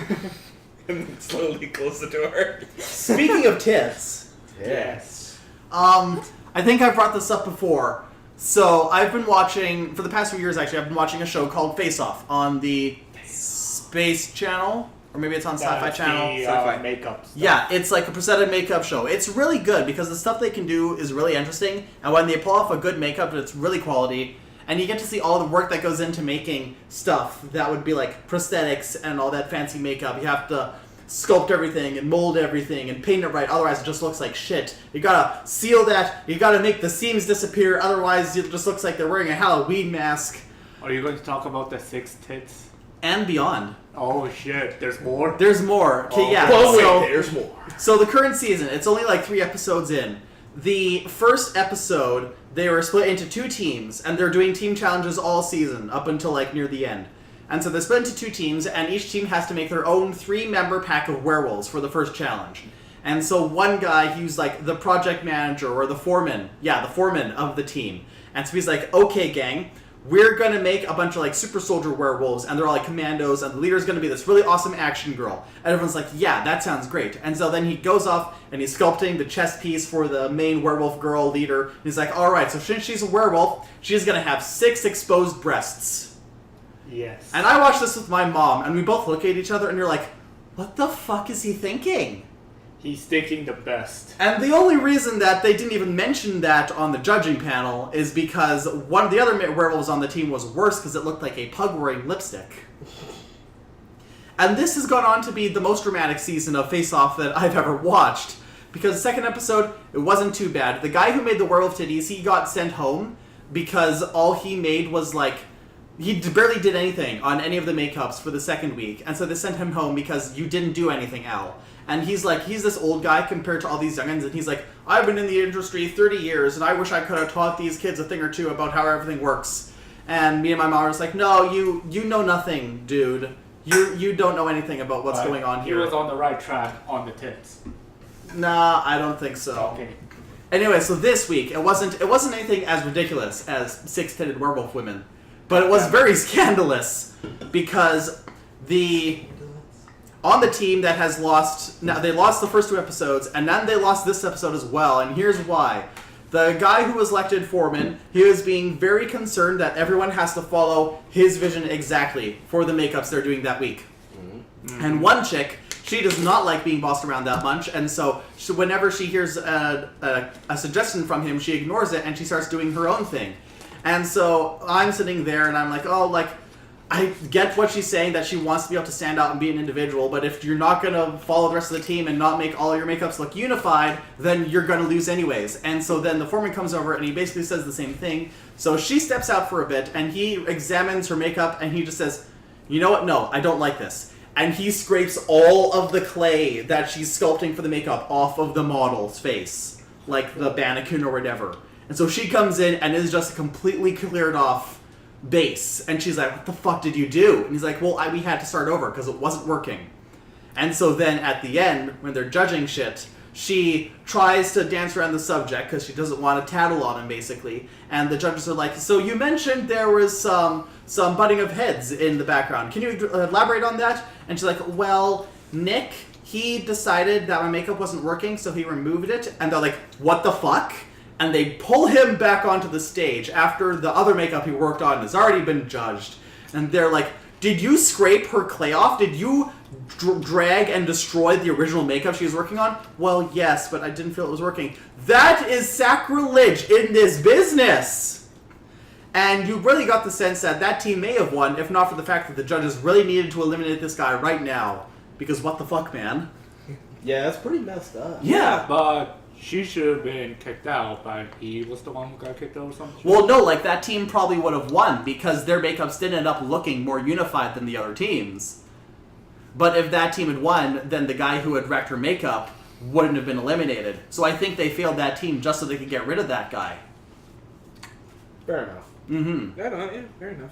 and then slowly close the door. Speaking of tits, Yes. I think I've brought this up before. So I've been watching, for the past few years actually, I've been watching a show called Face Off on the Space Channel, or maybe it's on Sci-Fi That's Channel. The, Sci-Fi. makeup stuff. Yeah, it's like a prosthetic makeup show. It's really good because the stuff they can do is really interesting, and when they pull off a good makeup, it's really quality, and you get to see all the work that goes into making stuff that would be like prosthetics and all that fancy makeup. You have to sculpt everything and mold everything and paint it right, otherwise it just looks like shit. You gotta seal that, you gotta make the seams disappear, otherwise it just looks like they're wearing a Halloween mask, Are you going to talk about the 6 tits? and beyond. Oh shit, there's more? There's more. Okay, Oh, yeah. Well, so- wait, there's more. So the current season, it's only like 3 episodes in. The first episode, they were split into 2 teams, and they're doing team challenges all season, up until like near the end. And so they're split into 2 teams, and each team has to make their own 3-member pack of werewolves for the first challenge. And so one guy, he was like the project manager, or the foreman. Yeah, the foreman of the team. And so he's like, okay gang, we're gonna make a bunch of like super soldier werewolves, and they're all like commandos, and the leader's gonna be this really awesome action girl. And everyone's like, yeah, that sounds great. And so then he goes off and he's sculpting the chest piece for the main werewolf girl leader. And he's like, alright, so since she's a werewolf, she's gonna have 6 exposed breasts. Yes. And I watched this with my mom, and we both look at each other and you're like, what the fuck is he thinking? He's thinking the best. And the only reason that they didn't even mention that on the judging panel is because one of the other werewolves on the team was worse because it looked like a pug wearing lipstick. And this has gone on to be the most dramatic season of Face Off that I've ever watched. Because the second episode, it wasn't too bad. The guy who made the werewolf titties, he got sent home because all he made was like, he barely did anything on any of the makeups for the second week. And so they sent him home because you didn't do anything, Al. And he's like, he's this old guy compared to all these youngins, and he's like, I've been in the industry 30 years, and I wish I could have taught these kids a thing or two about how everything works. And me and my mom were just like, no, you know nothing, dude. You don't know anything about what's But going on He here. was on the right track on the tits. Nah, I don't think so. Okay. Anyway, so this week it wasn't anything as ridiculous as 6-titted werewolf women, but it was very scandalous because on the team that has lost, now they lost the first 2 episodes, and then they lost this episode as well, and here's why. The guy who was elected foreman, he was being very concerned that everyone has to follow his vision exactly for the makeups they're doing that week. And one chick, she does not like being bossed around that much, and so whenever she hears a suggestion from him, she ignores it and she starts doing her own thing. And so I'm sitting there and I'm like, oh, like, I get what she's saying, that she wants to be able to stand out and be an individual, but if you're not going to follow the rest of the team and not make all your makeups look unified, then you're going to lose anyways. And so then the foreman comes over and he basically says the same thing. So she steps out for a bit and he examines her makeup and he just says, you know what, no, I don't like this. And he scrapes all of the clay that she's sculpting for the makeup off of the model's face, like the mannequin or whatever. And so she comes in and is just a completely cleared off base, and she's like, what the fuck did you do? And he's like, well, we had to start over because it wasn't working. And so then at the end, when they're judging shit, she tries to dance around the subject because she doesn't want to tattle on him, basically. And the judges are like, so you mentioned there was some butting of heads in the background. Can you elaborate on that? And she's like, well, Nick, he decided that my makeup wasn't working, so he removed it. And they're like, what the fuck? And they pull him back onto the stage after the other makeup he worked on has already been judged. And they're like, did you scrape her clay off? Did you drag and destroy the original makeup she was working on? Well, yes, but I didn't feel it was working. That is sacrilege in this business! And you really got the sense that that team may have won, if not for the fact that the judges really needed to eliminate this guy right now. Because what the fuck, man? Yeah, that's pretty messed up. Yeah. But she should have been kicked out, but he was the one who got kicked out or something. Well, no, like, that team probably would have won because their makeups did end up looking more unified than the other teams. But if that team had won, then the guy who had wrecked her makeup wouldn't have been eliminated. So I think they failed that team just so they could get rid of that guy. Fair enough. Mm-hmm. I don't know. Yeah, fair enough.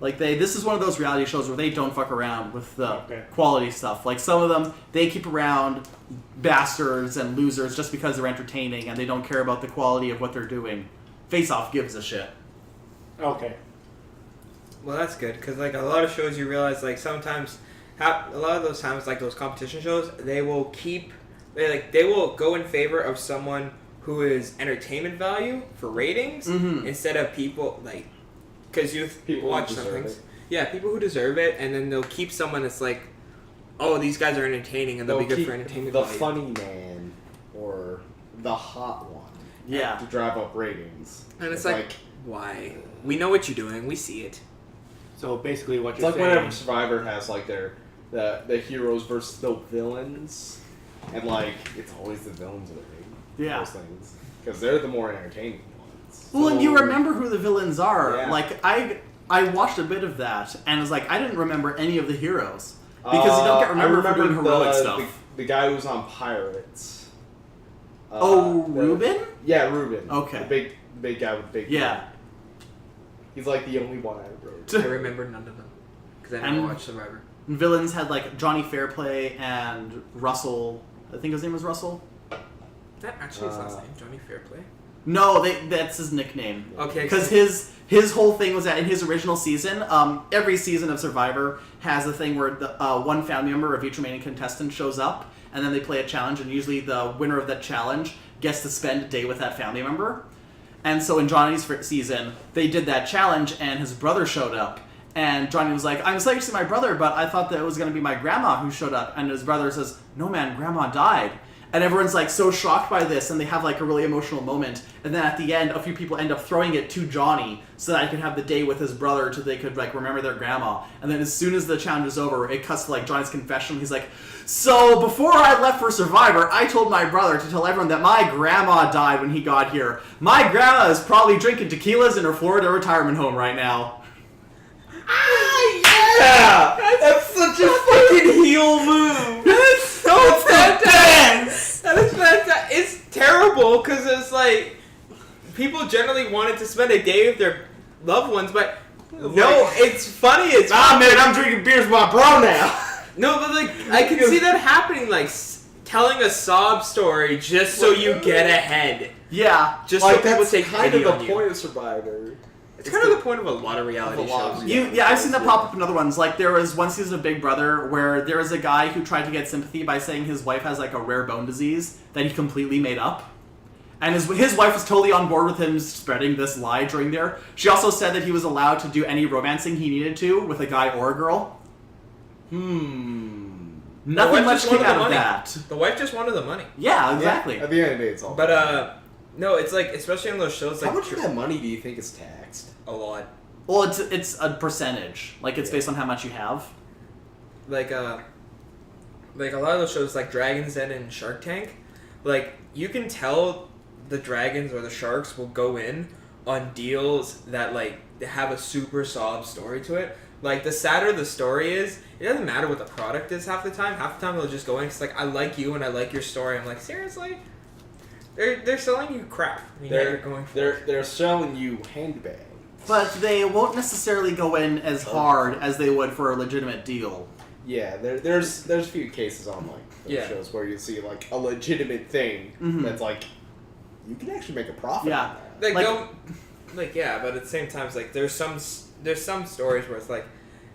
Like, this is one of those reality shows where they don't fuck around with the Okay. quality stuff. Like, some of them, they keep around bastards and losers just because they're entertaining and they don't care about the quality of what they're doing. Face Off gives a shit. Okay. Well, that's good because like a lot of shows, you realize like sometimes, a lot of those times like those competition shows, they will go in favor of someone who is entertainment value for ratings Mhm. instead of people like because you People who watch some deserve things. it. Yeah, people who deserve it, and then they'll keep someone that's like, oh, these guys are entertaining and they'll be good keep for entertainment the value. funny man or the hot one. Yeah. To drive up ratings. And it's like, why? We know what you're doing. We see it. So basically what It's you're like saying... whenever Survivor has like the heroes versus the villains, and like it's always the villains winning. Yeah. Those things because they're the more entertaining ones. Well, and you So- remember who the villains are. Yeah. Like, I watched a bit of that, and was like, I didn't remember any of the heroes. Because you don't get remembered I for doing heroic the, stuff. The guy who was on Pirates. Ruben? Yeah, Ruben. Okay. The big guy with big. Yeah. beard. He's like the only one I wrote. I remember none of them because I never And- watched Survivor. Villains had, like, Johnny Fairplay and Russell. I think his name was Russell. That actually his last name, Johnny Fairplay. No, that's his nickname. Okay, Because his whole thing was that in his original season, every season of Survivor has a thing where the one family member of each remaining contestant shows up, and then they play a challenge, and usually the winner of that challenge gets to spend a day with that family member. And so in Johnny's season, they did that challenge, and his brother showed up. And Johnny was like, I'm excited to see my brother, but I thought that it was going to be my grandma who showed up. And his brother says, no man, grandma died. And everyone's like so shocked by this, and they have like a really emotional moment. And then at the end, a few people end up throwing it to Johnny so that he could have the day with his brother so they could like remember their grandma. And then as soon as the challenge is over, it cuts to like Johnny's confession. He's like, so before I left for Survivor, I told my brother to tell everyone that my grandma died when he got here. My grandma is probably drinking tequilas in her Florida retirement home right now. Yeah, that's such a fucking heel move. That's so fantastic. That is fantastic. It's terrible because it's like people generally wanted to spend a day with their loved ones, but no, it's funny. It's Man, I'm drinking beers with my bro now. no, but like I can see that happening, like telling a sob story just so you get ahead, Yeah. just Like so people that's take kind pity of on the you. point of Survivor. It's kind of the point of a lot of reality Of a lot of shows. reality I've seen that pop up in other ones. Like, there was one season of Big Brother where there was a guy who tried to get sympathy by saying his wife has, like, a rare bone disease that he completely made up. And his wife was totally on board with him spreading this lie during there. She also said that he was allowed to do any romancing he needed to with a guy or a girl. Hmm. Nothing wife much just came wanted out the of money. that. The wife just wanted the money, Yeah, exactly. Yeah, at the end of the day, it's all. but no, it's like especially in those shows like how much of that money do you think is taxed? a lot. Well, it's a percentage. Like, it's based on how much you have. Like a lot of those shows like Dragon's Den and Shark Tank, like you can tell the dragons or the sharks will go in on deals that like have a super sob story to it. Like the sadder the story is, it doesn't matter what the product is half the time. Half the time they'll just go in. It's like I like you and I like your story. I'm like seriously, they're selling you crap. I mean, They're you're going for they're selling you handbags. But they won't necessarily go in as hard as they would for a legitimate deal. Yeah, there's a few cases on like those Yeah. shows where you see like a legitimate thing Mhm. that's like you can actually make a profit. Yeah. on that. like, Like- don't like yeah, but at the same time, it's like there's some stories where it's like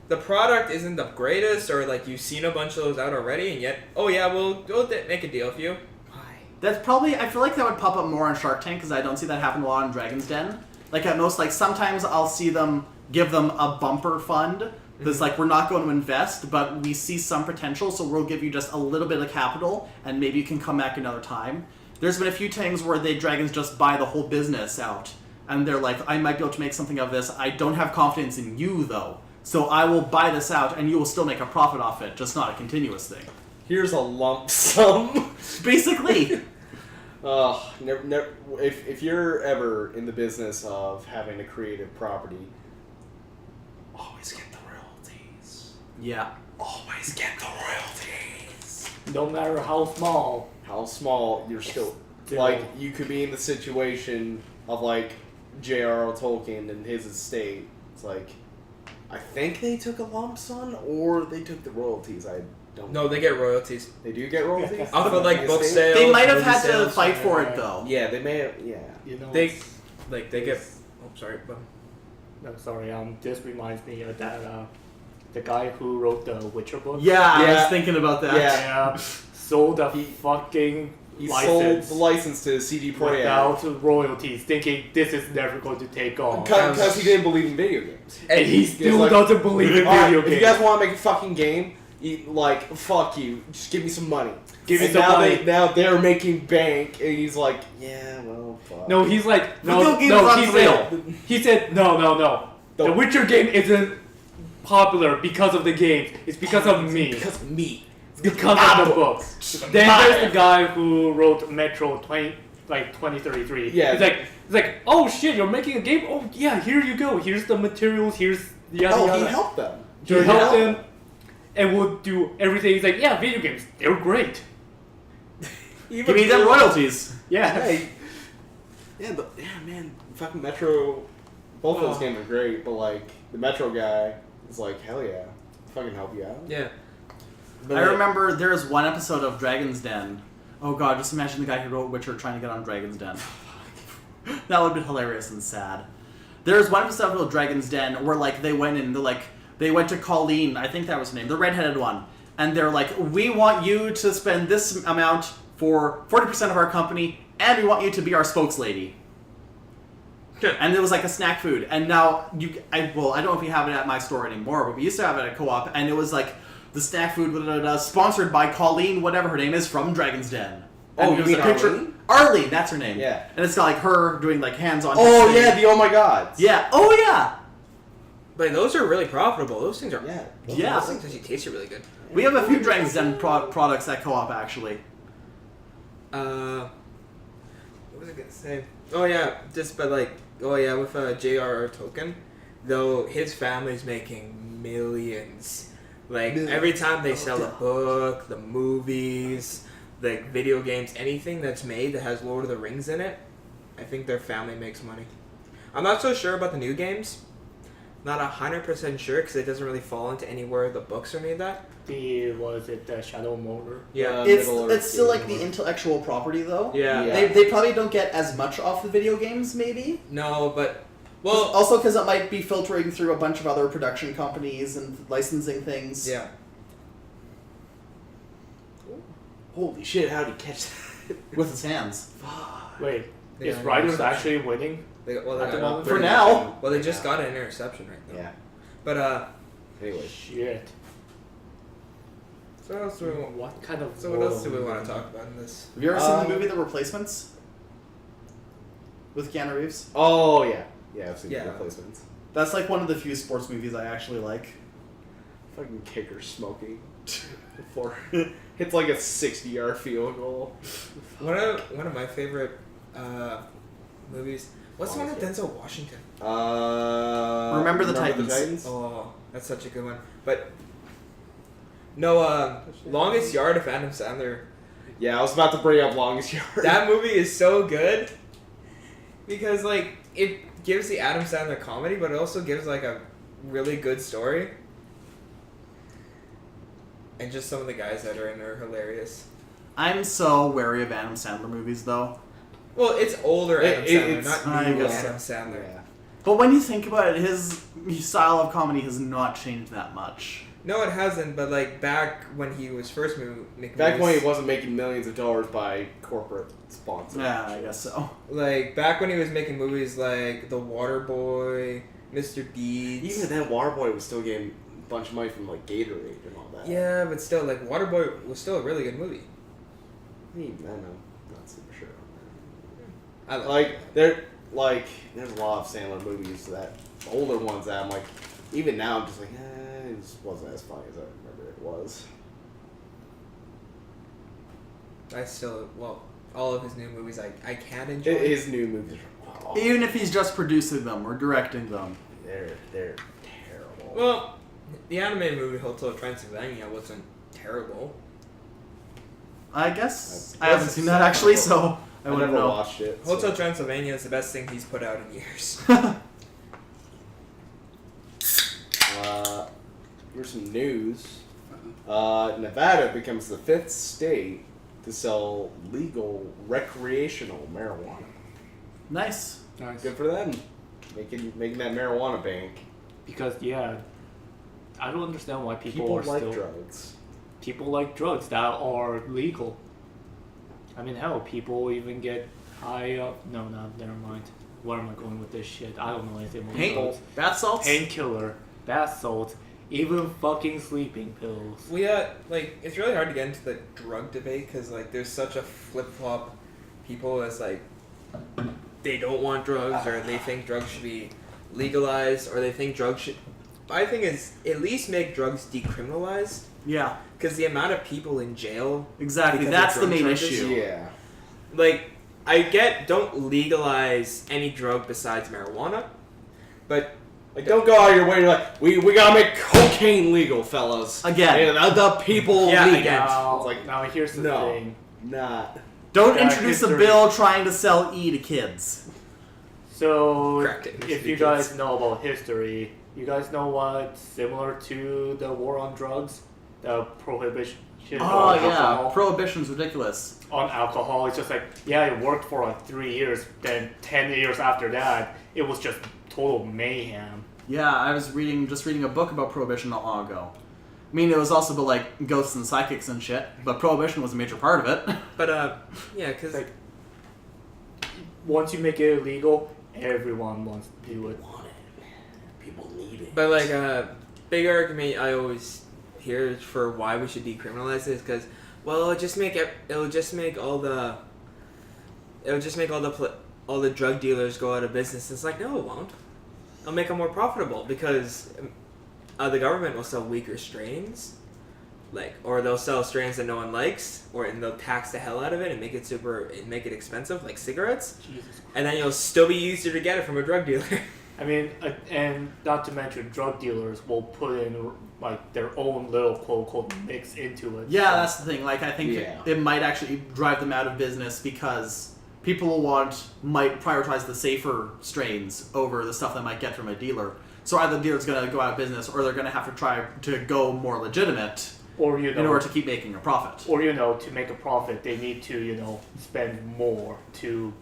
the product isn't the greatest, or like you've seen a bunch of those out already, and yet oh yeah, we'll make a deal with you. Why? That's probably, I feel like that would pop up more on Shark Tank because I don't see that happen a lot on Dragon's Den. Like at most, like sometimes I'll see them give them a bumper fund, It's like, we're not going to invest, but we see some potential, so we'll give you just a little bit of capital, and maybe you can come back another time. There's been a few times where the Dragons just buy the whole business out, and they're like, I might be able to make something of this. I don't have confidence in you, though, so I will buy this out, and you will still make a profit off it, just not a continuous thing. Here's a lump sum. Basically. If you're ever in the business of having a creative property, always get the royalties. Yeah. Always get the royalties. No matter how small. How small, you're still... Still. Like, you could be in the situation of, like, J.R.R. Tolkien and his estate. It's like, I think they took a lump sum, or they took the royalties. I don't No, they get royalties. They do get royalties? Off of like book sales. They might have movie had to sales. fight for it, though. Yeah, they may have... Yeah. You know, They it's- they get. Oh, sorry. But no, sorry. This reminds me of that the guy who wrote the Witcher book. Yeah, I Yeah. was thinking about that. Yeah. Sold the fucking He license sold the license to CD Projekt. without royalties, thinking this is never going to take off. Because he didn't believe in video games. And he still like, doesn't believe in Alright, video if you games. guys want to make a fucking game, fuck you. Just give me some money. Give me And some now money. Now they're making bank, and he's like, yeah, well, fuck. No, he's like, no, Video games no. aren't He said, no. The No. Witcher game isn't popular because of the games. It's because of me. Because of me. Because of the books. Then there's the guy who wrote Metro 2033. Yeah. He's like, oh shit, you're making a game? Oh yeah, here you go. Here's the materials. Here's yada Oh, yada. he helped them. He helped them, and we'll do everything. He's like, yeah, video games, they're great. Give me them royalties. Yeah. Hey. Yeah, man, fucking Metro. Both of those games are great, but like the Metro guy is like, hell yeah, fucking help you out. yeah. But I like, remember there's one episode of Dragon's Den. Oh god, just imagine the guy who wrote Witcher trying to get on Dragon's Den. That would be hilarious and sad. There's one episode of Dragon's Den where like they went in, they went to Colleen, I think that was her name, the redheaded one, and they're like, we want you to spend this amount for 40% of our company, and we want you to be our spokeslady. And it was like a snack food, and now I don't know if we have it at my store anymore, but we used to have it at Co-op, and it was like the snack food sponsored by Colleen, whatever her name is, from Dragon's Den. Oh, And you it was mean a picture. Arlene? Arlene, that's her name. Yeah. And it's got like her doing like hands-on. oh thing. yeah, the Oh My Gods. Yeah. Oh yeah. But those are really profitable. Those things are. Yeah. Yeah. Those things actually taste really good. We have a few Dragon's Den products at Co-op actually. What was I gonna say? Oh yeah, with J.R.R. Tolkien, though his family's making millions. Like every time they sell a book, the movies, like video games, anything that's made that has Lord of the Rings in it, I think their family makes money. I'm not so sure about the new games. Not 100% sure because it doesn't really fall into anywhere the books are made that. The Shadow Motor? Yeah. It's still like the intellectual property though. Yeah. Yeah. They probably don't get as much off the video games maybe. No, but Also because it might be filtering through a bunch of other production companies and licensing things. yeah. Holy shit! How'd he catch that? With his hands. Wait, They is got an Riders interception. actually winning? They got, At the moment? For now. Well, they just got an interception right now. Yeah. But Anyway. Shit. so what else do we want? What kind of So what else do we world? want to talk about in this? Have you ever seen the movie The Replacements? With Keanu Reeves? Oh yeah. Yeah, I've seen Yeah. the replacements. That's like one of the few sports movies I actually like. Fucking kicker smoking. Before hits like a 60-yard field goal. One of my favorite movies. What's the one with Denzel Washington? Remember the Titans. Oh, that's such a good one. But no, Longest Yard of Adam Sandler. Yeah, I was about to bring up Longest Yard. That movie is so good because like it gives the Adam Sandler comedy, but it also gives like a really good story. And just some of the guys that are in there are hilarious. I'm so wary of Adam Sandler movies though. Well, it's older Adam Sandler, it's- not I new guess Adam so. Sandler. Yeah. But when you think about it, his style of comedy has not changed that much. No, it hasn't. But like back when he was first making Back when movies, he wasn't making millions of dollars by corporate sponsors. Yeah, I guess so. like back when he was making movies like The Waterboy, Mr. Deeds. Even then, Waterboy was still getting bunch of money from like Gatorade and all that. Yeah, but still, like Waterboy was still a really good movie. I'm not super sure on I that. Like there's a lot of Sandler movies that older ones that I'm like, even now I'm just like, it just wasn't as funny as I remember it was. all of his new movies I can enjoy. His new movies are Even if he's just producing them or directing them. they're terrible. Well, the animated movie Hotel Transylvania wasn't terrible. I guess I I haven't seen that actually, so I I wouldn't never know. watched it. so- Hotel Transylvania is the best thing he's put out in years. Here's some news. Nevada becomes the 5th state to sell legal recreational marijuana. Nice. Nice. Good for them. Making that marijuana bank. Because I don't understand why people People are like still drugs. people like drugs that are legal. I mean, hell, people even get high up. No, never mind. Where am I going with this shit? I don't know anything about drugs. Bath salts? Painkiller, bath salts, even fucking sleeping pills. We it's really hard to get into the drug debate because there's such a flip flop. People as they don't want drugs or they think drugs should be legalized or they think drugs should. My thing is at least make drugs decriminalized Yeah, because the amount of people in jail. exactly. Because of That's the drug main charges? issue. Yeah. I get don't legalize any drug besides marijuana, but Don't go out of your way. You're like, we gotta make cocaine legal, fellas. Again. And the people Yeah, need again. it. Now, It's like, now here's the no. thing. Not. Don't Yeah, introduce a history. bill trying to sell E to kids. So, Correct it. if you guys know about history, you guys know what similar to the war on drugs, the prohibition Oh on yeah, alcohol. prohibition's ridiculous. On alcohol, it's just it worked for 3 years. Then 10 years after that, it was just total mayhem. Yeah, I was just reading a book about prohibition not long ago. I mean, it was also about ghosts and psychics and shit, but prohibition was a major part of it. because Once you make it illegal, everyone wants to do it. Want it. People need it. But big argument I always hear for why we should decriminalize this because it'll just make all the drug dealers go out of business. It's no, it won't. It'll make them more profitable because the government will sell weaker strains, or they'll sell strains that no one likes, and they'll tax the hell out of it and make it expensive, like cigarettes, Jesus Christ. and then you'll still be easier to get it from a drug dealer. I mean, and not to mention, drug dealers will put in their own little quote unquote mix into it. Yeah, that's the thing. I think Yeah. it might actually drive them out of business because people might prioritize the safer strains over the stuff they might get from a dealer. So either the dealer's going to go out of business or they're going to have to try to go more legitimate Or in order to keep making a profit. or to make a profit, they need to spend more to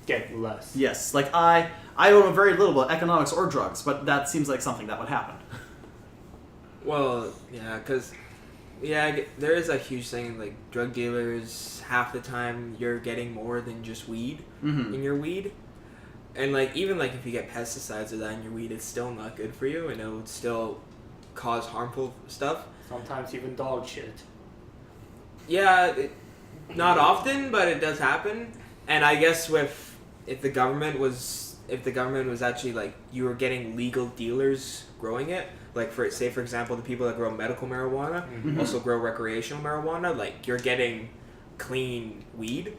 get less. Yes, I don't know very little about economics or drugs, but that seems like something that would happen. Well, yeah, because there is a huge thing drug dealers. Half the time, you're getting more than just weed Mm-hmm. in your weed, and even if you get pesticides or that in your weed, it's still not good for you, and it would still cause harmful stuff. Sometimes even dog shit. Yeah, not often, but it does happen. And I guess if the government was actually you were getting legal dealers growing it. For example, the people that grow medical marijuana Mhm. also grow recreational marijuana. You're getting clean weed.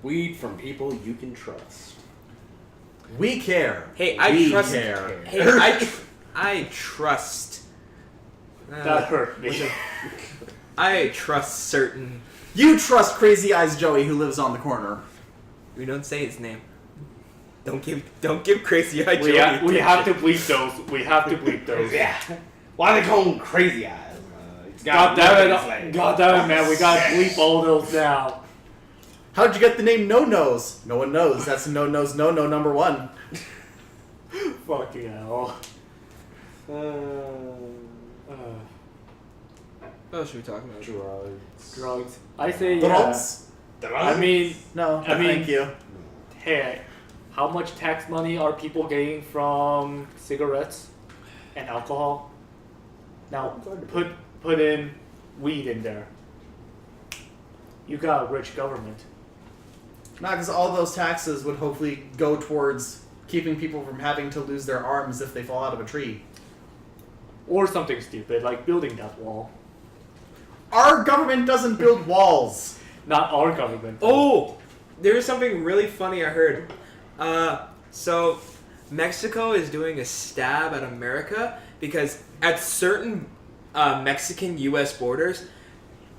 Weed from people you can trust. We care. Hey, I We trust. care. Hey, I trust. That hurt me. I trust certain. You trust Crazy Eyes Joey who lives on the corner. We don't say his name. Don't give Crazy Eye we Joey have to attention. bleep those. We have to bleep those. Yeah. Why they call him Crazy Eyes? It's God got damn it, man, we gotta bleep all those now. How'd you get the name No Nose? No one knows. That's No Nose No No number one. Fucking hell. What else should we talk about? Drugs. Drugs. I say yeah. Drugs? I mean, No, I mean- thank you. hey, how much tax money are people getting from cigarettes and alcohol? Now put in weed in there. You got a rich government. Not because all those taxes would hopefully go towards keeping people from having to lose their arms if they fall out of a tree. Or something stupid, like building that wall. Our government doesn't build walls. Not our government. Oh, there's something really funny I heard. So Mexico is doing a stab at America because at certain Mexican-U.S. borders,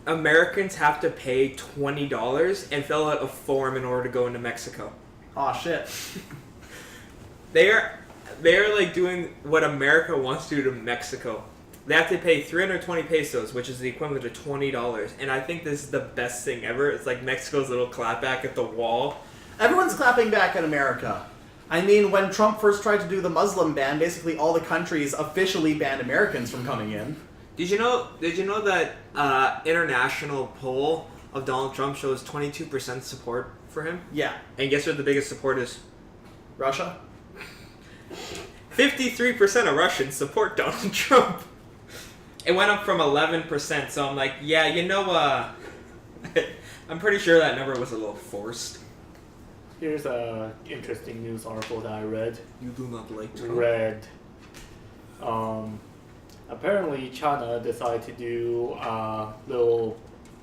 Americans have to pay $20 and fill out a form in order to go into Mexico. Aw, shit. They're like doing what America wants to do to Mexico. They have to pay 320 pesos, which is the equivalent to $20. And I think this is the best thing ever. It's like Mexico's little clapback at the wall. Everyone's clapping back at America. I mean, when Trump first tried to do the Muslim ban, basically all the countries officially banned Americans from coming in. Did you know that international poll of Donald Trump shows 22% support for him? Yeah. And guess what the biggest support is? Russia? 53% of Russians support Donald Trump. It went up from 11%, so I'm like, yeah, I'm pretty sure that number was a little forced. Here's a interesting news article that I read. You do not like Apparently China decided to do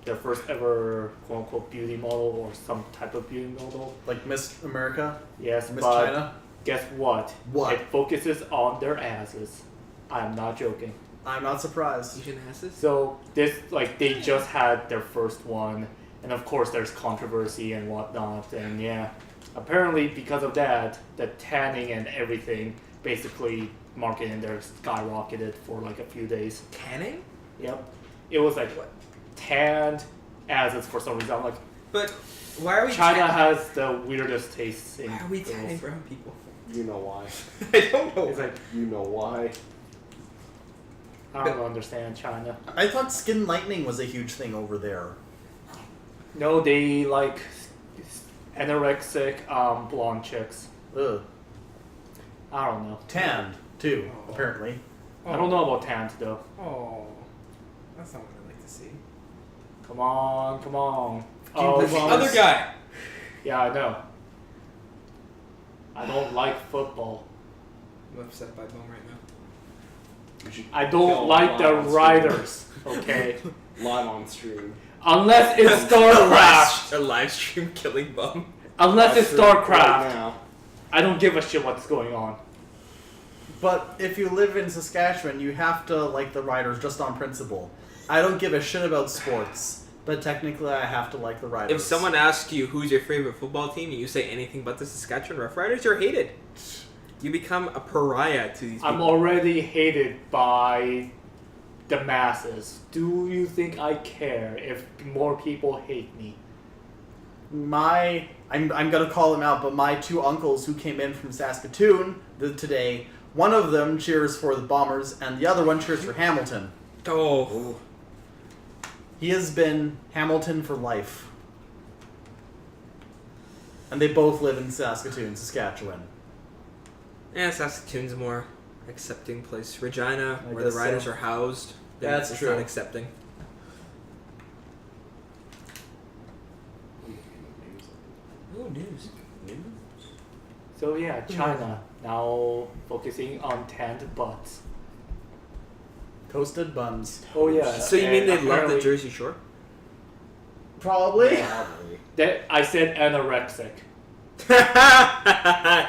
their first ever quote unquote beauty model or some type of beauty model. Like Miss America? Yes, Miss but China? guess what? What? It focuses on their asses. I'm not joking. I'm not surprised. Asian asses? So this they just had their first one, and of course there's controversy and whatnot, and yeah, apparently because of that, the tanning and everything basically market in there skyrocketed for like a few days. Tanning? Yep, it was like tanned asses for some reason. I'm like, But why are we China has the weirdest tastes in Why are we girls. tanning brown people? You know why. I don't know. It's like You know why. I don't understand China. I thought skin lightening was a huge thing over there. No, they like anorexic blonde chicks. Ugh. I don't know. Tanned, too, apparently. I don't know about tanned though. Oh, that's not what I like to see. Come on, come on. Keep The Well, other it's- guy. Yeah, I know. I don't like football. I'm upset by Bone right now. I don't like the riders. Okay, Live on stream. unless it's StarCraft. A live stream killing Bum. Unless it's Right StarCraft. now. I don't give a shit what's going on. But if you live in Saskatchewan, you have to like the Riders just on principle. I don't give a shit about sports, but technically I have to like the Riders. If someone asks you who's your favorite football team and you say anything but the Saskatchewan Roughriders, you're hated. You become a pariah to these I'm people. already hated by the masses. Do you think I care if more people hate me? I'm gonna call them out, but my two uncles who came in from Saskatoon today, one of them cheers for the Bombers and the other one cheers for Hamilton. Oh. He has been Hamilton for life. And they both live in Saskatoon, Saskatchewan. Yeah, Saskatoon's a more accepting place. Regina, I where the guess riders so. are housed, That's it's true. not accepting. Ooh, news. So yeah, China now focusing on tanned butts. Toasted buns. Oh yeah. So you mean and they love the apparently- Jersey Shore? Probably. Probably. That I said anorexic.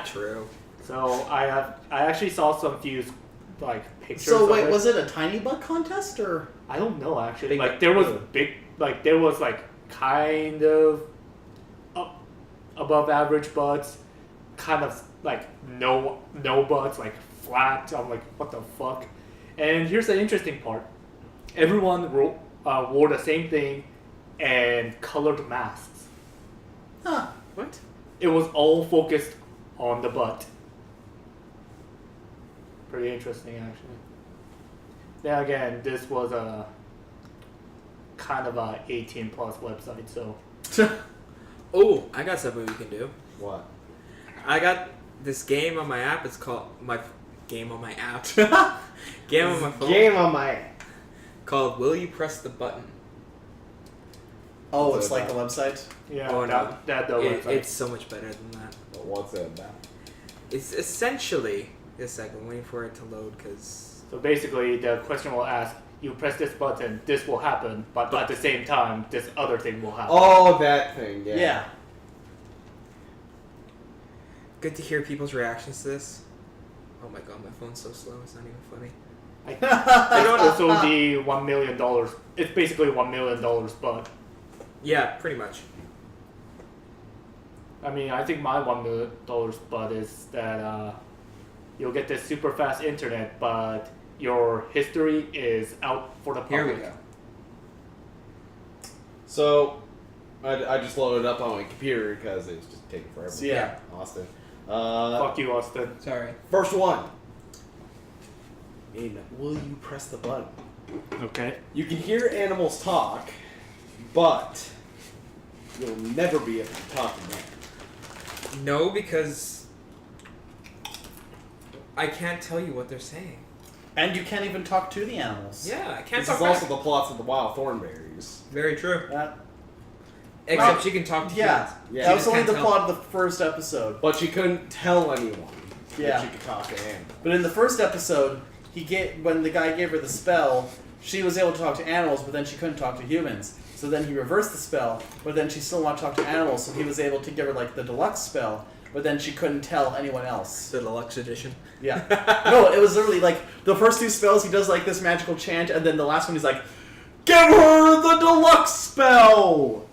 True. So I actually saw some few like pictures. So of wait, it. was it a tiny butt contest or? I don't know actually. Big- Like there was big, like there was like kind of above average butts, kind of like no butts, like flat. I'm like, what the fuck? And here's the interesting part: everyone wore the same thing and colored masks. Huh. What? It was all focused on the butt. Pretty interesting, actually. Then again, this was a kind of a 18 plus website, so Oh, I got something we can do. What? I got this game on my app. It's called my game on my app. Game on my phone Game on my. called Will You Press the Button? Oh, What's it's it like the website. Yeah, Oh, no. that the It, website. it's so much better than that. But what's it about? It's essentially this second. I'm waiting for it to load because So basically, the question will ask, you press this button, this will happen, but at the same time, this other thing will happen. Oh, that thing. Yeah. Yeah. good to hear people's reactions to this. Oh my god, my phone's so slow. It's not even funny. It's also the $1 million. It's basically $1 million, but Yeah, pretty much. I mean, I think my $1 million but is that you'll get this super fast internet, but your history is out for the public. Here we go. So, I just loaded it up on my computer because it's just taking forever. So, yeah. Austin. Fuck you, Austin. Sorry. First one. In Will You Press the Button? Okay. You can hear animals talk, but you'll never be able to talk to them. No, because I can't tell you what they're saying. And you can't even talk to the animals. Yeah, I can't This talk is back. also the plots of the Wild Thornberries. Very true. That, Except Well, she can talk to yeah. humans. Yeah. that She was just only can't the tell. plot of the first episode. But she couldn't tell anyone Yeah. that she could talk to animals. But in the first episode, when the guy gave her the spell, she was able to talk to animals, but then she couldn't talk to humans. So then he reversed the spell, but then she still wanted to talk to animals, so he was able to give her like the deluxe spell, but then she couldn't tell anyone else. The deluxe edition. Yeah. No, it was literally like the first two spells he does like this magical chant, and then the last one he's like, "Give her the deluxe spell!"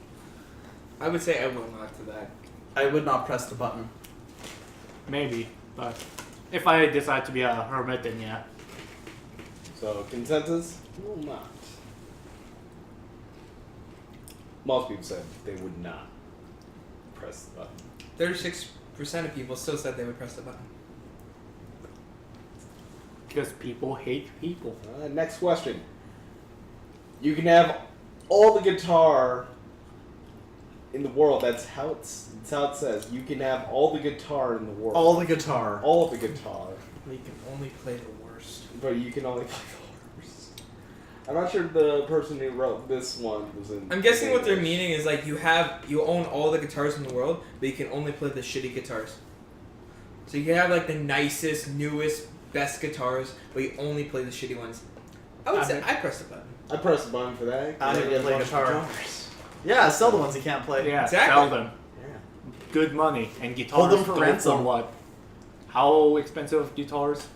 I would say I will not to that. I would not press the button. Maybe, but if I decide to be a hermit, then yeah. So, consensus? Will not. Most people said they would not press the button. 36% of people still said they would press the button. Because people hate people. Next question. You can have all the guitar in the world. That's how it says. You can have all the guitar in the world. All the guitar. All the guitar. You can only play the worst. But you can only play the worst. I'm not sure the person who wrote this one was in. I'm guessing what they're English. meaning is like you own all the guitars in the world, but you can only play the shitty guitars. So you can have like the nicest, newest, best guitars, but you only play the shitty ones. I would say I press the button. I pressed the button for that. I don't You even get play a bunch of guitar. guitars. Yeah, sell the ones you can't play. Yeah, Exactly. sell them. Yeah. Good money. And guitars Hold them for go ransom. what? How expensive guitars?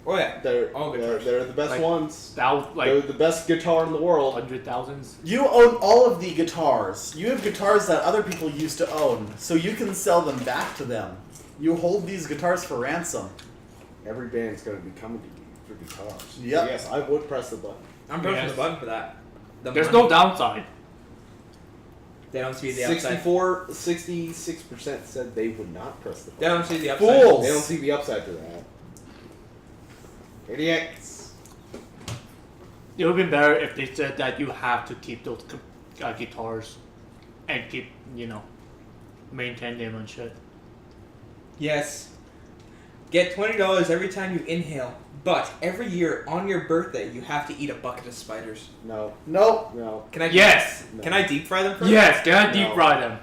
Oh yeah. They're All they're, guitars. they're the best Like- ones. They're They're the best guitar in the world. 100,000s. You own all of the guitars. You have guitars that other people used to own, so you can sell them back to them. You hold these guitars for ransom. Every band's gonna be coming to you for guitars. Yep. So yes, I would press the button. I'm pressing Yes. the button for that. The There's money. no downside. They don't see the upside. 66% said they would not press the They button. don't see the upside. Fools! They don't see the upside to that. Idiots. It would have been better if they said that you have to keep those guitars and keep, maintain them and shit. Yes. Get $20 every time you inhale, but every year on your birthday you have to eat a bucket of spiders. No. Nope. No. Can I? Yes! No. Can I deep fry them first? Yes, can I deep No. fry them?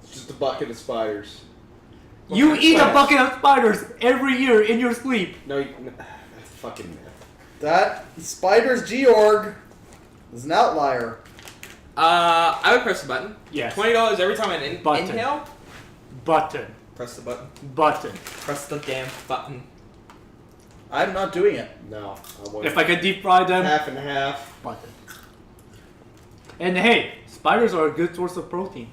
It's just a bucket of spiders. What You kind of eat a spiders? bucket of spiders every year in your sleep. No, that's fucking myth. That Spiders Georg is an outlier. I would press the button. Yes. $20 every time I Button. inhale. Button. Press the button. Button. Press the damn button. I'm not doing it. No, I wouldn't. If I can deep fry them, half and half. button. And hey, spiders are a good source of protein.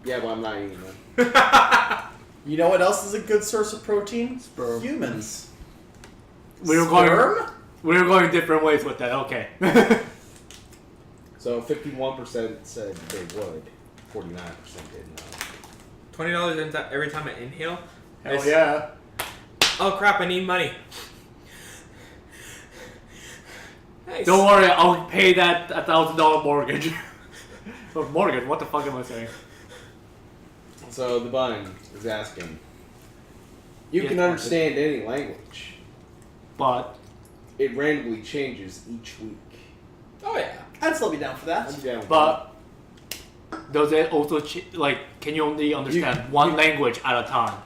Yeah, but I'm not eating them. You know what else is a good source of protein? Sperm. Humans. We're going different ways with that. Okay. So 51% said they would. 49% did not. $20 every time I inhale. Hell yeah. Oh crap! I need money. Nice. Don't worry, I'll pay that $1,000 mortgage. Or mortgage? What the fuck am I saying? So the button is asking. You Yes, can Marcus. understand any language. but It randomly changes each week. Oh yeah. I'd still be down for that. I'm down with but does it also can you only understand one language at a time?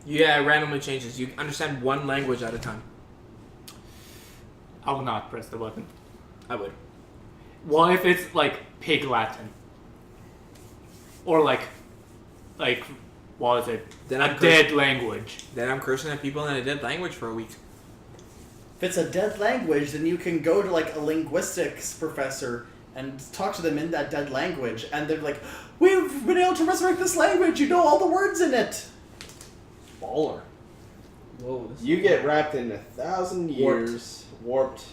Yeah, it randomly changes. You understand one language at a time. I will not press the button. I would. What if it's like Pig Latin? Or like what is it? Then A I'm dead language. Then I'm cursing at people in a dead language for a week. If it's a dead language, then you can go to like a linguistics professor and talk to them in that dead language, and they're like, "We've been able to resurrect this language. You know all the words in it." Baller. Whoa. You get wrapped in 1,000 years, warped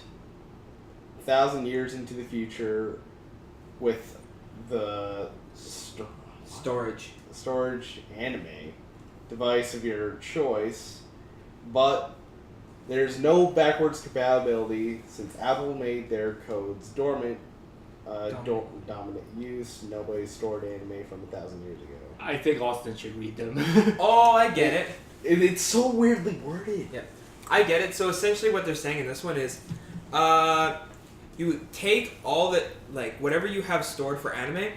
1,000 years into the future with the storage anime device of your choice, but there's no backwards compatibility since Apple made their codes dormant. Dominant use. Nobody stored anime from 1,000 years ago. I think Austin should read them. Oh, I get it. It's so weirdly worded. Yeah, I get it. So essentially, what they're saying in this one is, you take all the whatever you have stored for anime,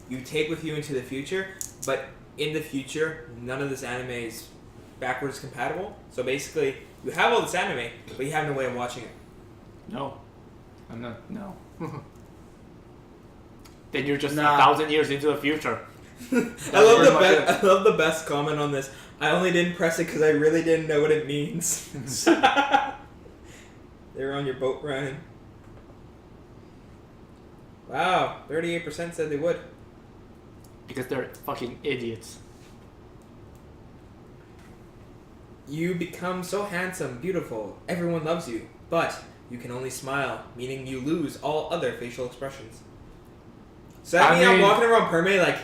you take with you into the future, but in the future, none of this anime is backwards compatible. So basically, you have all this anime, but you have no way of watching it. No. I'm not. No. Then you're just Nah. 1,000 years into the future. I love the best comment on this. I only didn't press it because I really didn't know what it means. They were on your boat, Ryan. Wow, 38% said they would. Because they're fucking idiots. You become so handsome, beautiful, everyone loves you, but you can only smile, meaning you lose all other facial expressions. So that I means I'm mean- walking around permanently like,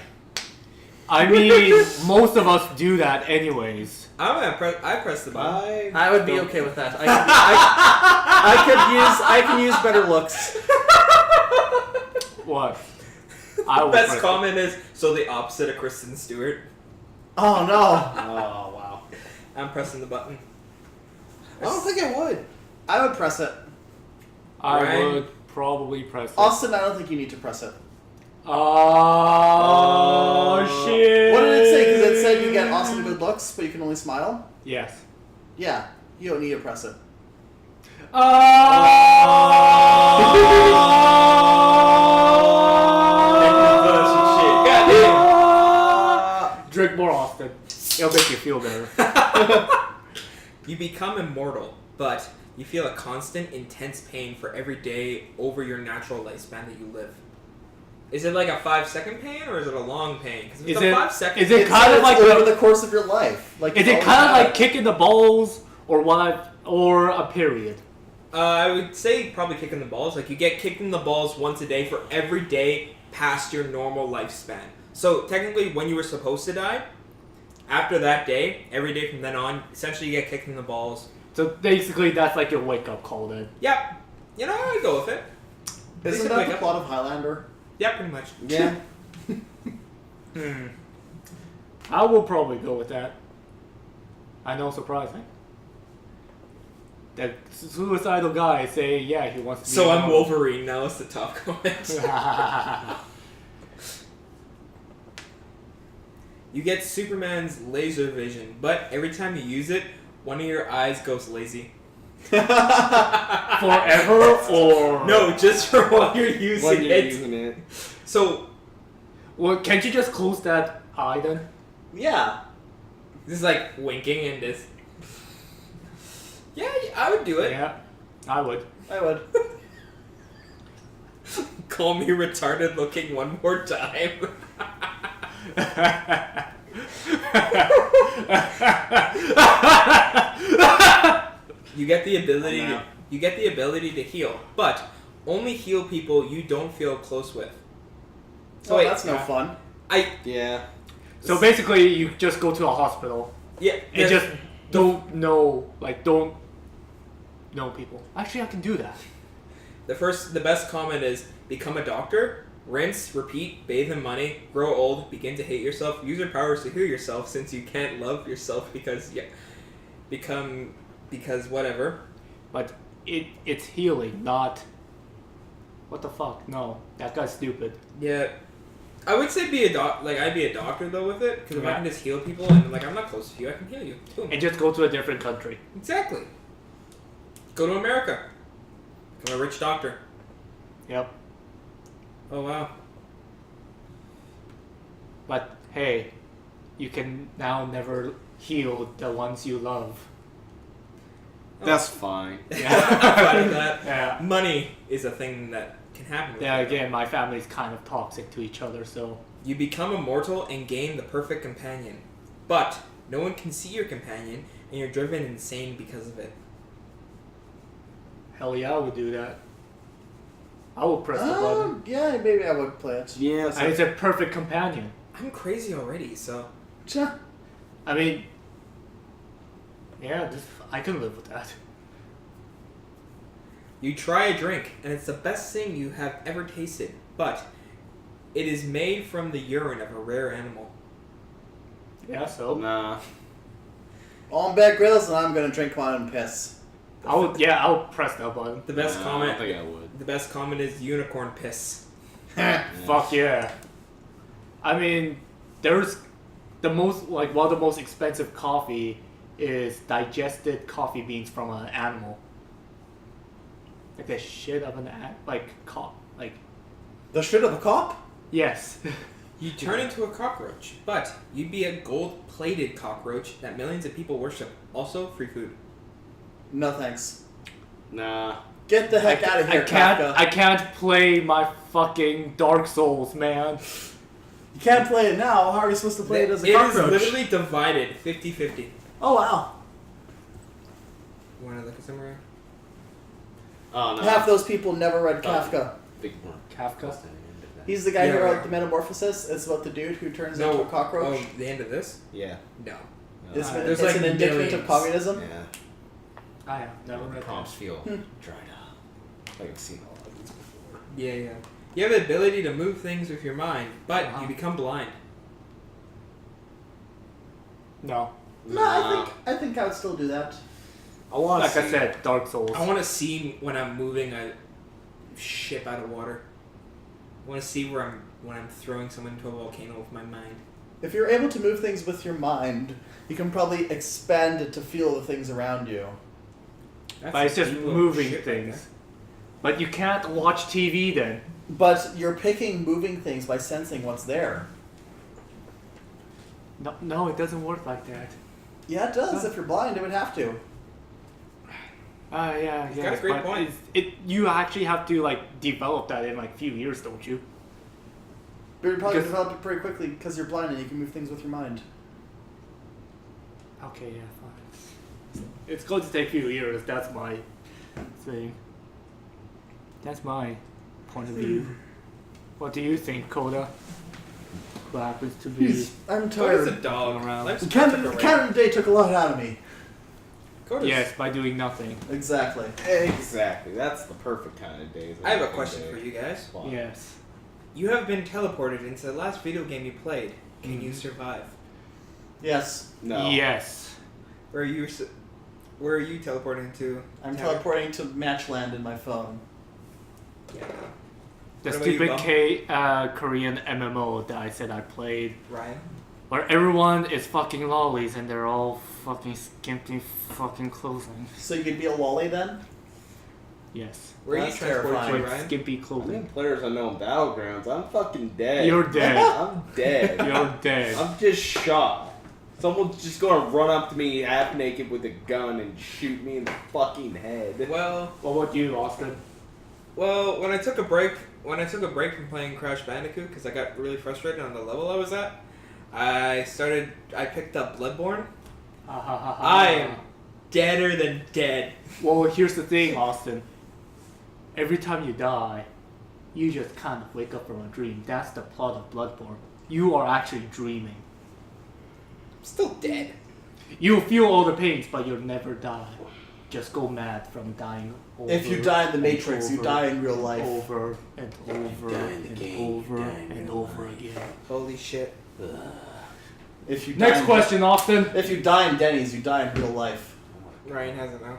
I mean, most of us do that anyways. I press the button. I would be okay with that. I can use better looks. What? I would Best press it. comment is, so the opposite of Kristen Stewart. Oh no! Oh, wow. I'm pressing the button. I don't think I would. I would press it. I Ryan? would probably press it. Austin, I don't think you need to press it. Oh, shit. What did it say? Because it said you get awesome good looks, but you can only smile. Yes. Yeah, you don't need to press it. Drink more often. It'll make you feel better. You become immortal, but you feel a constant, intense pain for every day over your natural lifespan that you live. Is it like a 5-second pain or is it a long pain? Because if it's Is a it- 5 second, is it kind of like over the course of your life? Like Is you it always kind of have like kicking the balls or what? Or a period? I would say probably kicking the balls. Like you get kicked in the balls once a day for every day past your normal lifespan. So technically, when you were supposed to die, after that day, every day from then on, essentially you get kicked in the balls. So basically, that's like your wake up call then. Yep. You know, I would go with it. Isn't They that wake the up. plot of Highlander? Yeah, pretty much. Yeah. I will probably go with that. I know, surprising. That suicidal guy say, yeah, he wants to be So I'm immortal. Wolverine now. It's the top comment. You get Superman's laser vision, but every time you use it, one of your eyes goes lazy. Forever or No, just for while you're using When you're it. using it. So Well, can't you just close that eye then? Yeah. this is like winking and this. Yeah, I would do it. Yeah, I would. I would. Call me retarded looking one more time. You get the ability. I'm out. You get the ability to heal, but only heal people you don't feel close with. So wait, that's no fun. Yeah. So basically, you just go to a hospital Yeah, and just don't know people. Actually, I can do that. the best comment is become a doctor, rinse, repeat, bathe in money, grow old, begin to hate yourself, use your powers to heal yourself since you can't love yourself because become because whatever. But it's healing, not. What the fuck? No, that guy's stupid. Yeah, I would say I'd be a doctor though with it, because if I Yeah. can just heal people and like I'm not close to you, I can heal you. Boom. And just go to a different country. Exactly. Go to America. Become a rich doctor. Yep. Oh wow. But hey, you can now never heal the ones you love. That's fine. I'm fine with that. Yeah. Money is a thing that can happen. With Yeah, it. again, my family's kind of toxic to each other, so. You become immortal and gain the perfect companion, but no one can see your companion, and you're driven insane because of it. Hell yeah, I would do that. I will press the button. Yeah, maybe I would play it. Yeah. And it's a perfect companion. I'm crazy already, so Sure. I mean, yeah, I can live with that. you try a drink, and it's the best thing you have ever tasted, but it is made from the urine of a rare animal. Yeah, so. Nah. On Bear Grylls, and I'm gonna drink mine and piss. I'll press that button. The best Nah, I comment. don't think I would. The best comment is unicorn piss. Fuck yeah. I mean, there's one of the most expensive coffee is digested coffee beans from an animal. Like the shit of an The shit of a cop? yes. You turn into a cockroach, but you'd be a gold-plated cockroach that millions of people worship. Also, free food. No thanks. Nah. Get the heck out of here, Kafka. I can't play my fucking Dark Souls, man. You can't play it now. How are you supposed to play it as a It is cockroach? literally divided 50-50. Oh wow. You want to look at summary? Oh no. Half those people never read Kafka. Big one. Kafka? He's the guy Yeah, who wrote right. the Metamorphosis. It's about the dude who turns into a cockroach. Oh, the end of this? Yeah. No. It's, There's it's like an indictment millions. of communism. Yeah. I have never The read prompts that. feel dried up. Like I've seen a lot of these before. Yeah, yeah. You have the ability to move things with your mind, but Uh-huh. you become blind. No. No, I think I would still do that. I want Like I said, Dark Souls. I want to see when I'm moving a ship out of water. I want to see when I'm throwing someone into a volcano with my mind. If you're able to move things with your mind, you can probably expand it to feel the things around you. That's But it's just evil moving shit right things. But you can't watch TV then. But you're picking moving things by sensing what's there. No, it doesn't work like that. Yeah, it does. If you're blind, it would have to. Yeah, He's yeah. got a great point. You actually have to like develop that in like a few years, don't you? But you'd probably Because- develop it pretty quickly because you're blind and you can move things with your mind. Okay, yeah, fine. It's going to take a few years. That's my thing. That's my point of view. What do you think, Coda? What happens to be? I'm Coda's tired. a dog. Around. Life's Canada, Canada Day took a lot out of me. Coda's- Yes, by doing nothing. Exactly. Exactly. That's the perfect kind of day. I have a question for you guys. Yes. You have been teleported into the last video game you played. Can you survive? Yes. No. Yes. Where are you teleporting to? I'm Tanner? teleporting to Matchland in my phone. Yeah. The What about you, stupid Bum? Korean MMO that I said I played, Ryan. where everyone is fucking lollies and they're all fucking skimpy fucking clothing. So you'd be a lolly then? Yes. Where are you That's transported terrifying. to, With Ryan? skimpy I'm in clothing. Players Unknown Battlegrounds. I'm fucking dead. You're dead. I'm dead. You're dead. I'm just shot. Someone's just gonna run up to me half naked with a gun and shoot me in the fucking head. Well, What about you, Austin? when I took a break from playing Crash Bandicoot because I got really frustrated on the level I was at, I picked up Bloodborne. I am deader than dead. Well, here's the thing, Austin. Every time you die, you just kind of wake up from a dream. That's the plot of Bloodborne. You are actually dreaming. I'm still dead. You'll feel all the pains, but you'll never die. Just go mad from dying over If you die in the and Matrix, you over die in real life. Over and over Die in the and game, over die in and real over life. again. Holy shit. If you die Next in- question, Austin. If you die in Denny's, you die in real life. Ryan hasn't now.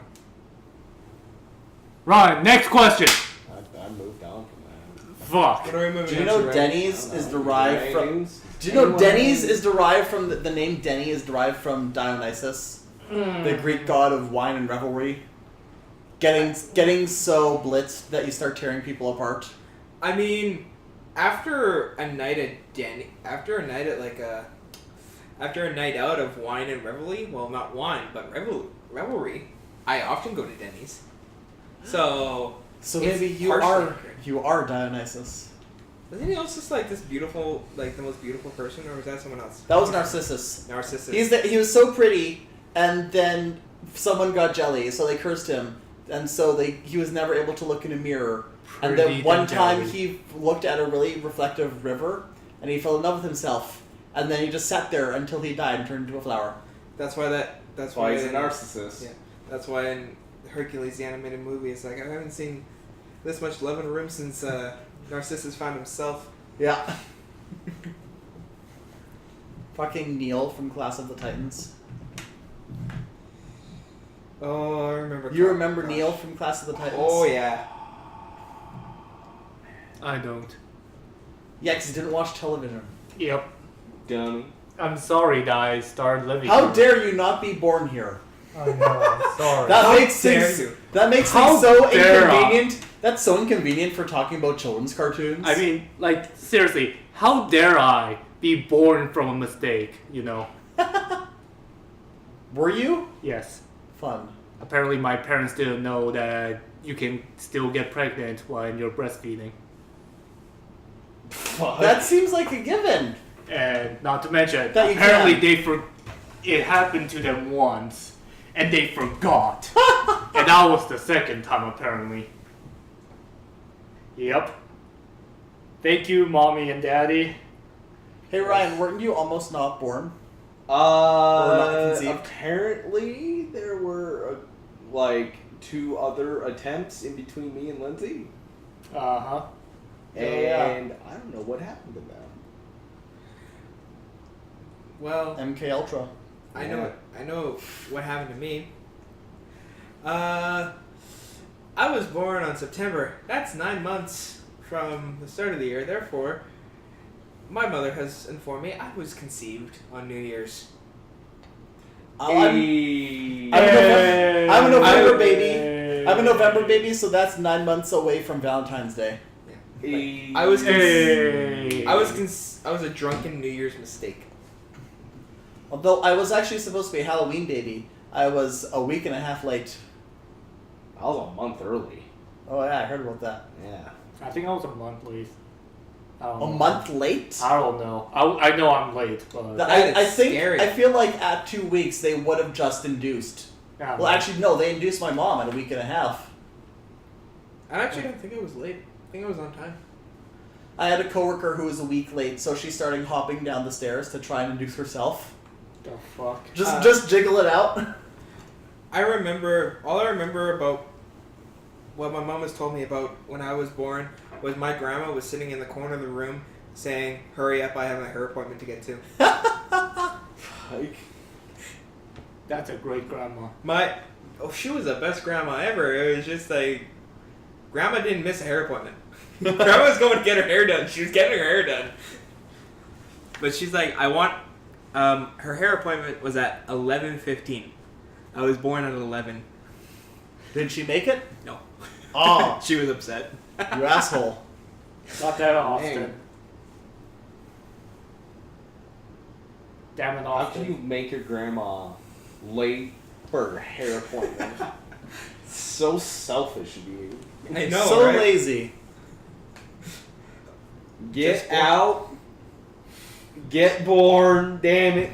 Ryan, next question. I moved on from Fuck. What are we moving Do you on know to, Ryan? Denny's that. is derived from? Ratings? Do you know Anyone Denny's have- is derived from the name Denny is derived from Dionysus, the Greek god of wine and revelry. Getting so blitzed that you start tearing people apart. I mean, after a night after a night out of wine and revelry, well, not wine, but revelry, I often go to Denny's. So So It's maybe partially you are Dionysus. isn't he also just like this beautiful, like the most beautiful person, or was that someone else? That was Narcissus. Narcissus. He was so pretty, and then someone got jelly, so they cursed him, and so he was never able to look in a mirror. And then Pretty one than time jelly. he looked at a really reflective river, and he fell in love with himself, and then he just sat there until he died and turned into a flower. That's why That's why he's a narcissist. Yeah. That's why in Hercules, the animated movie, it's like I haven't seen this much love in a room since Narcissus found himself. Yeah. Fucking Neil from Class of the Titans. Oh, I remember. You remember Gosh. Neil from Class of the Titans? Oh yeah. I don't. Yeah, because he didn't watch television. Yep. Dummy. I'm sorry that I started living How here. dare you not be born here? I know, I'm sorry. That makes dare things. you. That makes How things so dare I? inconvenient. That's so inconvenient for talking about children's cartoons. I mean, like, seriously, how dare I be born from a mistake, you know? were you? Yes. Fun. Apparently my parents didn't know that you can still get pregnant while you're breastfeeding. That seems like a given. And not to mention, That you apparently can. it happened to them once, and they forgot. And that was the second time, apparently. Yep. Thank you, Mommy and Daddy. Hey Ryan, weren't you almost not born? not conceived? Apparently there were like 2 other attempts in between me and Lindsay, Uh-huh. and I don't know what happened to them. Well, MK Ultra. I know what happened to me. I was born on September. That's 9 months from the start of the year. Therefore, my mother has informed me I was conceived on New Year's. I'm a November baby. I'm a November baby, so that's 9 months away from Valentine's Day. I was Hey. I was a drunken New Year's mistake. Although I was actually supposed to be a Halloween baby, I was a week and a half late. I was a month early. Oh yeah, I heard about that. Yeah. I think I was a month late. I don't A know. month late? I don't know. I know I'm late, but... That I is think scary. I feel like at 2 weeks they would have just induced. Yeah, Well, actually, no, they induced my mom at a week and a half. I actually don't think I was late. I think I was on time. I had a coworker who was a week late, so she started hopping down the stairs to try and induce herself. the fuck? Just jiggle it out. All I remember about what my mom has told me about when I was born was my grandma was sitting in the corner of the room saying, "Hurry up, I have a hair appointment to get to." Like, That's a great grandma. She was the best grandma ever. It was just like, grandma didn't miss a hair appointment. Grandma was going to get her hair done. She was getting her hair done. But she's like, her hair appointment was at 11:15. I was born at 11. Did she make it? No. Oh, She was upset. you asshole. Not that Austin. Dang. Damn it, how Austin. can you make your grandma late for her hair appointment? So selfish of you. I know, So right? lazy. Get Just out. Get born. Damn it.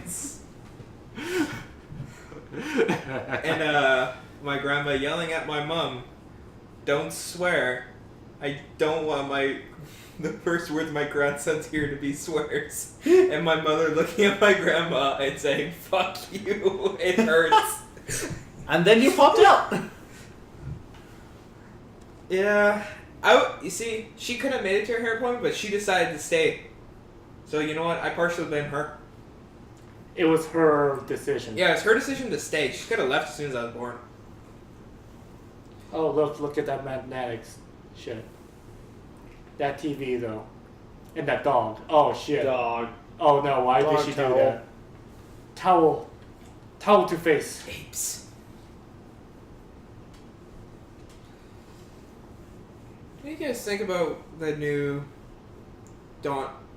And my grandma yelling at my mom, "Don't swear. I don't want the first words my grandson's hear to be swears." And my mother looking at my grandma and saying, "Fuck you, it hurts." And then you popped out. Yeah. You see, she could have made it to her hair appointment, but she decided to stay. So you know what? I partially blame her. It was her decision. Yeah, it's her decision to stay. She could have left as soon as I was born. Oh, look at that mathematics shit. That TV though, and that dog. Oh shit. Dog. Oh no, why Dog did she towel. do that? Towel to face. Apes. What do you guys think about the new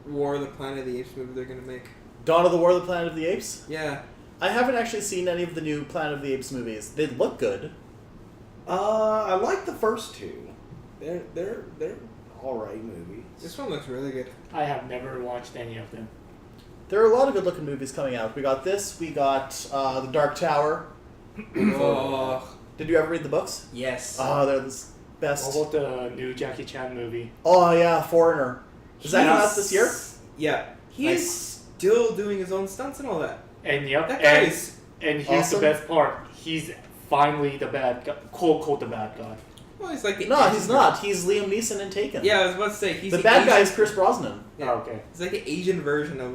War of the Planet of the Apes movie they're gonna make? Dawn of the War of the Planet of the Apes? Yeah. I haven't actually seen any of the new Planet of the Apes movies. They look good. I like the first two. They're all right movies. This one looks really good. I have never watched any of them. There are a lot of good looking movies coming out. We got this, we got The Dark Tower. Oh. Did you ever read the books? Yes. Oh, they're the best. What about the new Jackie Chan movie? Oh, yeah, Foreigner. Is that coming out this year? Yeah. He's still doing his own stunts and all that. And yep, That guy is and here's awesome. the best part. He's finally the bad guy. Quote the bad guy. Well, he's like the No, Asian he's not. He's Liam Neeson in Taken. Yeah, I was about to say he's The bad guy Asian- is Chris Brosnan. Yeah. Oh, okay. It's like the Asian version of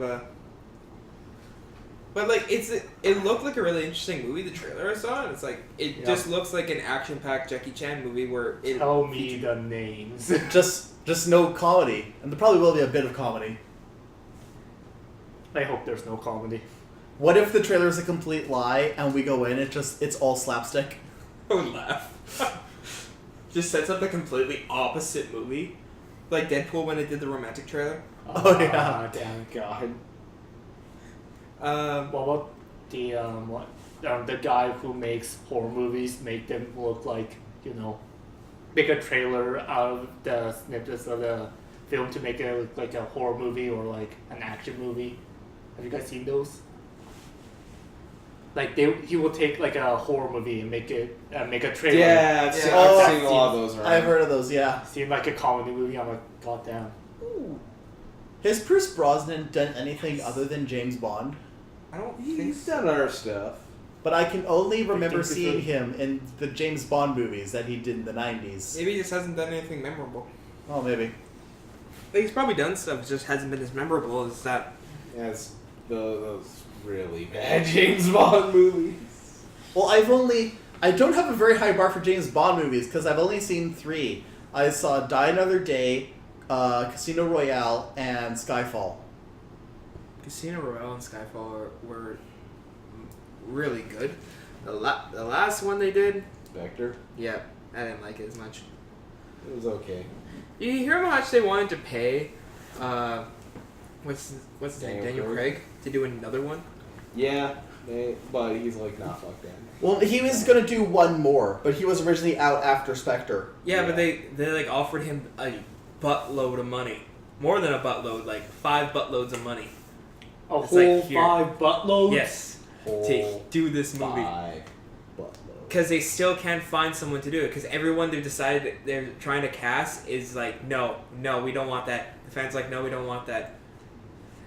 But like it looked like a really interesting movie. The trailer I saw, and it's like it Yeah. just looks like an action-packed Jackie Chan movie where it. Tell me the names. Just no comedy. And there probably will be a bit of comedy. I hope there's no comedy. What if the trailer is a complete lie and we go in, it's all slapstick? I would laugh. Just sets up a completely opposite movie, like Deadpool when it did the romantic trailer. Oh, yeah. Damn it. God. What about the guy who makes horror movies, make them look like, make a trailer out of the snippets of the film to make it look like a horror movie or like an action movie. Have you guys seen those? Like he will take like a horror movie and make a trailer. Yeah, I've Oh, seen a lot of those around. I've heard of those, yeah. Seem like a comedy movie. I'm like, goddamn. Has Pierce Brosnan done anything other than James Bond? I don't think He's so. done other stuff. But I can only remember think seeing it's him in the James Bond movies that he did in the 90s. Maybe he just hasn't done anything memorable. Oh, maybe. Like, he's probably done stuff, it just hasn't been as memorable as that. Yeah, it's those really bad James Bond movies. Well, I don't have a very high bar for James Bond movies because I've only seen 3. I saw Die Another Day, Casino Royale, and Skyfall. Casino Royale and Skyfall were really good. The last one they did, Spectre. yeah, I didn't like it as much. It was okay. You hear how much they wanted to pay, what's his name, Daniel Craig, to do another one? Yeah, but he's like, nah, fuck that. Well, he was going to do one more, but he was originally out after Spectre. Yeah, but Yeah. they like offered him a buttload of money. More than a buttload, like 5 buttloads of money. A It's whole like here. 5 buttloads? Yes, to Whole do this movie. 5 buttload. Because they still can't find someone to do it. Because everyone they've decided that they're trying to cast is like, no, we don't want that. The fans like, no, we don't want that.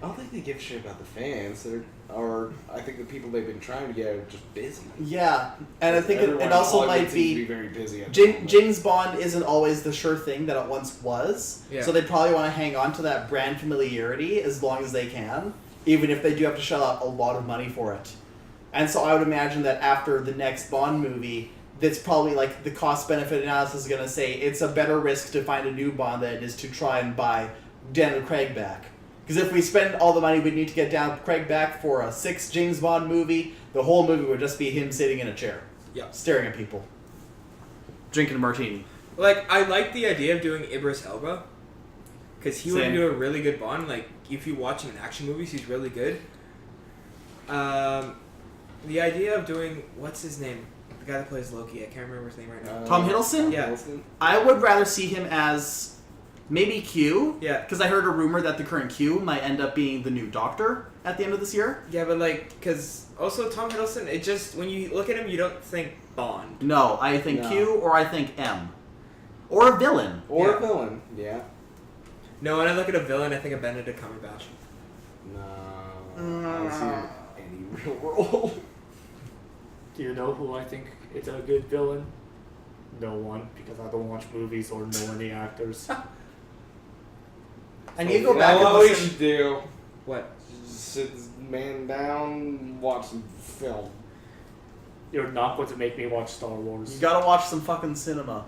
I don't think they give a shit about the fans. I think the people they've been trying to get are just busy. Yeah, and I think Everyone it in also Hollywood might seems to be... very busy. At the moment. James Bond isn't always the sure thing that it once was, Yeah. so they probably want to hang on to that brand familiarity as long as they can, even if they do have to shell out a lot of money for it. And so I would imagine that after the next Bond movie, that's probably like the cost-benefit analysis is going to say it's a better risk to find a new Bond than it is to try and buy Daniel Craig back. Because if we spend all the money we need to get Daniel Craig back for a 6th James Bond movie, the whole movie would just be him sitting in a chair, Yep. staring at people, drinking a martini. Like, I like the idea of doing Idris Elba. Because he would Same. do a really good Bond. Like, if you watch him in action movies, he's really good. The idea of doing... What's his name? The guy that plays Loki. I can't remember his name right now. Tom Hiddleston? Yeah. I would rather see him as maybe Q. Yeah. Because I heard a rumor that the current Q might end up being the new Doctor at the end of this year. Yeah, but like, because also Tom Hiddleston, it just, when you look at him, you don't think Bond. No, I think No. Q or I think M. Or a villain. Or Yeah. a villain. Yeah. No, when I look at a villain, I think of Benedict Cumberbatch. No. I don't see him in any real role. Do you know who I think is a good villain? No one, because I don't watch movies or know any actors. And you go back what and we listen. should do. What? Just man down, watch some film. You're not going to make me watch Star Wars. You gotta watch some fucking cinema.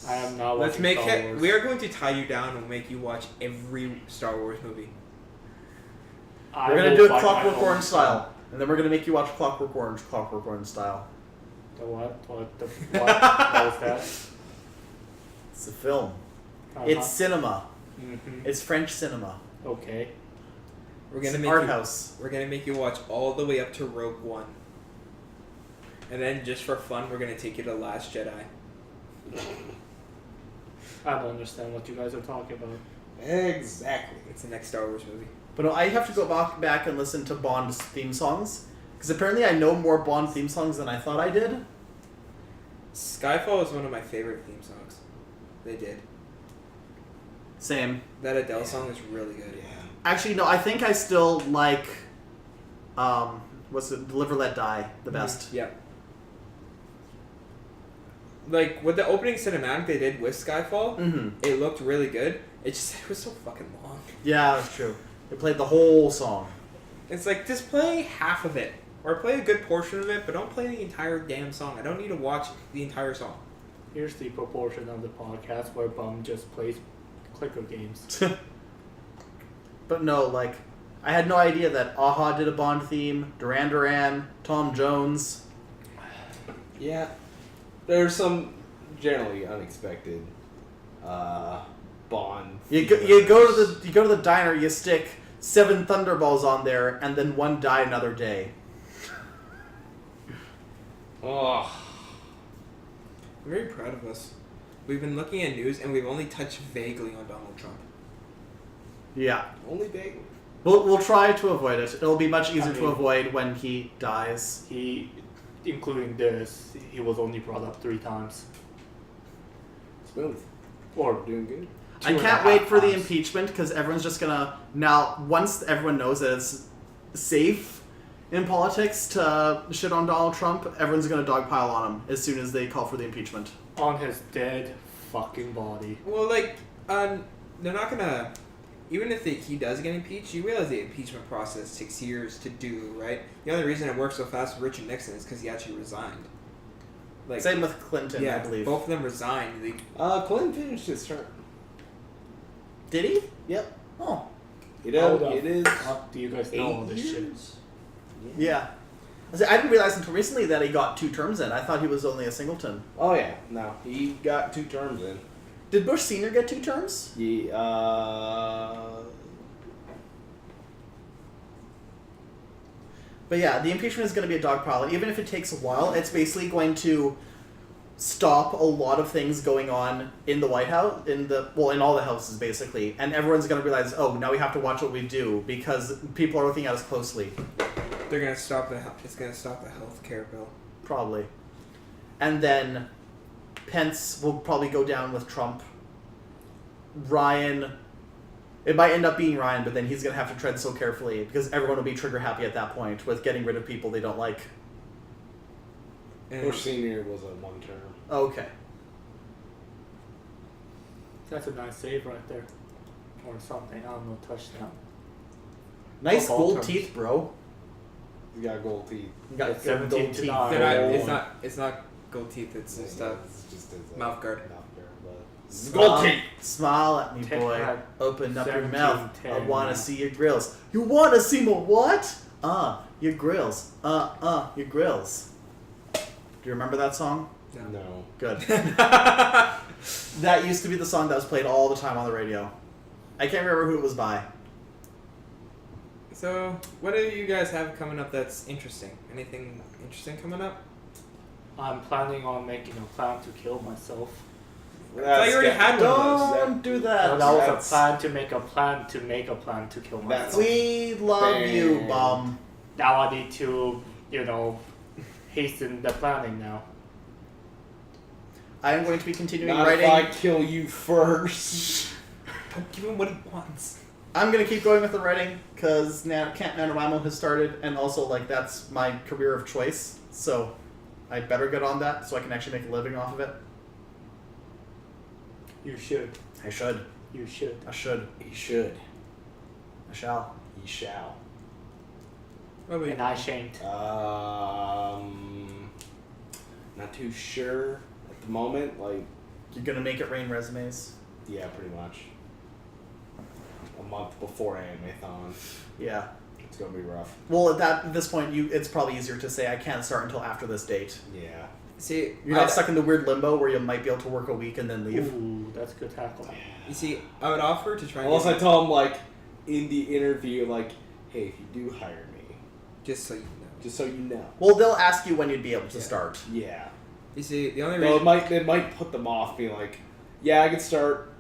I am not Let's watching make Star it. Wars. We are going to tie you down and make you watch every Star Wars movie. I We're gonna will do it fight my Clockwork own Orange style, and then we're gonna make you watch Clockwork Orange style. The what? What the what was that? It's a film. Uh-huh. It's cinema. Mhm. It's French cinema. Okay. We're gonna It's make art you, house. We're gonna make you watch all the way up to Rogue One, and then just for fun, we're gonna take you to Last Jedi. I don't understand what you guys are talking about. Exactly. It's the next Star Wars movie. But no, I have to go back and listen to Bond's theme songs because apparently I know more Bond theme songs than I thought I did. Skyfall is one of my favorite theme songs. They did. Same. That Adele song is really good. Yeah. Actually, no, I think I still like. What's it? Live or Let Die the best. Yeah. Like with the opening cinematic they did with Skyfall, Mm-hmm. it looked really good. It was so fucking long. Yeah, that's true. They played the whole song. It's like just play half of it or play a good portion of it, but don't play the entire damn song. I don't need to watch the entire song. Here's the proportion of the podcast where Bum just plays clicker games. But no, like, I had no idea that Aha did a Bond theme, Duran Duran, Tom Jones. Yeah. There's some generally unexpected Bond. You go to the diner, you stick 7 Thunderballs on there, and then 1 Die Another Day. Oh. I'm very proud of us. We've been looking at news and we've only touched vaguely on Donald Trump. Yeah. Only big. We'll try to avoid it. It'll be much easier I to mean- avoid when he dies. He, including this, he was only brought up 3 times. Smooth. Or Doing good. I 2.5 can't wait for the times. impeachment because everyone's just gonna now. Once everyone knows that it's safe in politics to shit on Donald Trump, everyone's gonna dogpile on him as soon as they call for the impeachment. On his dead fucking body. Well, like, they're not gonna. Even if he does get impeached, you realize the impeachment process takes years to do, right? The only reason it worked so fast with Richard Nixon is because he actually resigned. Like, Same with Clinton, yeah, I believe. both of them resigned. They, Clinton finished his term. Did he? Yep. Oh, It Hold up. It is. What do you guys know all this shit? yeah. I didn't realize until recently that he got 2 terms in. I thought he was only a singleton. Oh yeah. No, he got 2 terms in. Did Bush Sr. get 2 terms? He But yeah, the impeachment is going to be a dog pile. And even if it takes a while, it's basically going to stop a lot of things going on in the White House, in all the houses basically. And everyone's going to realize, oh, now we have to watch what we do because people are looking at us closely. they're gonna stop the. It's gonna stop the health care bill. Probably. And then Pence will probably go down with Trump. Ryan, it might end up being Ryan, but then he's going to have to tread so carefully because everyone will be trigger happy at that point with getting rid of people they don't like. And Bush Senior was a 1 term. Okay. That's a nice save right there. Or something. I don't know, touchdown. Nice Football gold terms. teeth, bro. He got gold teeth. You got It's good 17 gold to teeth. 9. they're not, Oh. it's not gold teeth. It's just It's just his, mouth guard. Mouth guard, but Smile, smile at me, Ten- boy. Open up your 17, mouth. I 10, want yeah. to see your grills. You want to see my what? Your grills. Your grills. Do you remember that song? No. Good. That used to be the song that was played all the time on the radio. I can't remember who it was by. So, what do you guys have coming up that's interesting? Anything interesting coming up? I'm planning on making a plan to kill myself. thought you already had one of those. Don't do that. No, that was that's- a plan to make a plan to make a plan to kill That's- myself. We love you, Bam. bum. Now I need to, hasten the planning now. I am going to be continuing Not writing. if I kill you first. Don't give him what he wants. I'm going to keep going with the writing because Camp NaNoWriMo has started, and also, that's my career of choice. So I better get on that so I can actually make a living off of it. You should. I should. You should. I should. He should. I shall. He shall. What about you? And I shanked. Not too sure at the moment. Like, You're gonna make it rain resumes. yeah, pretty much. A month before Animathon. Yeah. It's gonna be rough. Well, at this point, it's probably easier to say I can't start until after this date. Yeah. See, You're not stuck in the weird limbo where you might be able to work a week and then leave. Ooh, that's a good tackle. You see, I would offer to try and Unless I get, tell him, like, in the interview, like, hey, if you do hire me, just so you know. just so you know. Well, they'll ask you when you'd be able to Yeah. start. Yeah. You see, the only No, reason it might put them off, being like, yeah, I could start,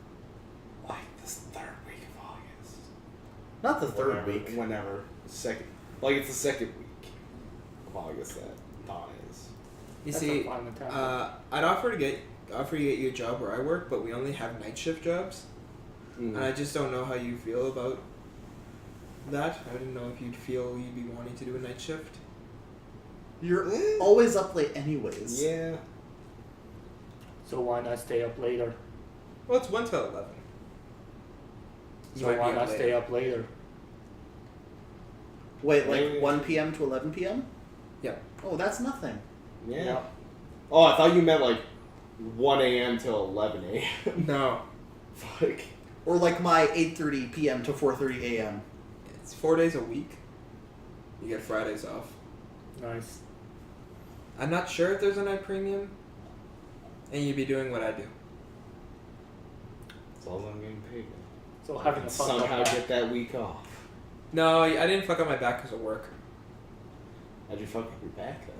like, this third week of August. Not the third Whenever- week. Whenever. Second. Like, it's the second week of August that Dawn is. you That's see, a fine mentality. I'd offer to get you a job where I work, but we only have night shift jobs, Mm. and I just don't know how you feel about that. I didn't know if you'd feel you'd be wanting to do a night shift. You're always up late anyways. Yeah. So why not stay up later? Well, it's 1 till 11. You So might why be not up stay later. up later? Wait, like Yeah. 1 p.m. to 11 p.m.? Yeah. Oh, that's nothing. Yeah. Oh, I thought you meant, like, 1 a.m. till 11 a.m. No, Fuck. Or like my 8:30 p.m. to 4:30 a.m. it's 4 days a week. You get Fridays off. Nice. I'm not sure if there's a night premium, and you'd be doing what I do. That's all I'm getting paid. So having a fun Somehow back. get that week off. No, I didn't fuck up my back because of work. How'd you fuck up your back, then?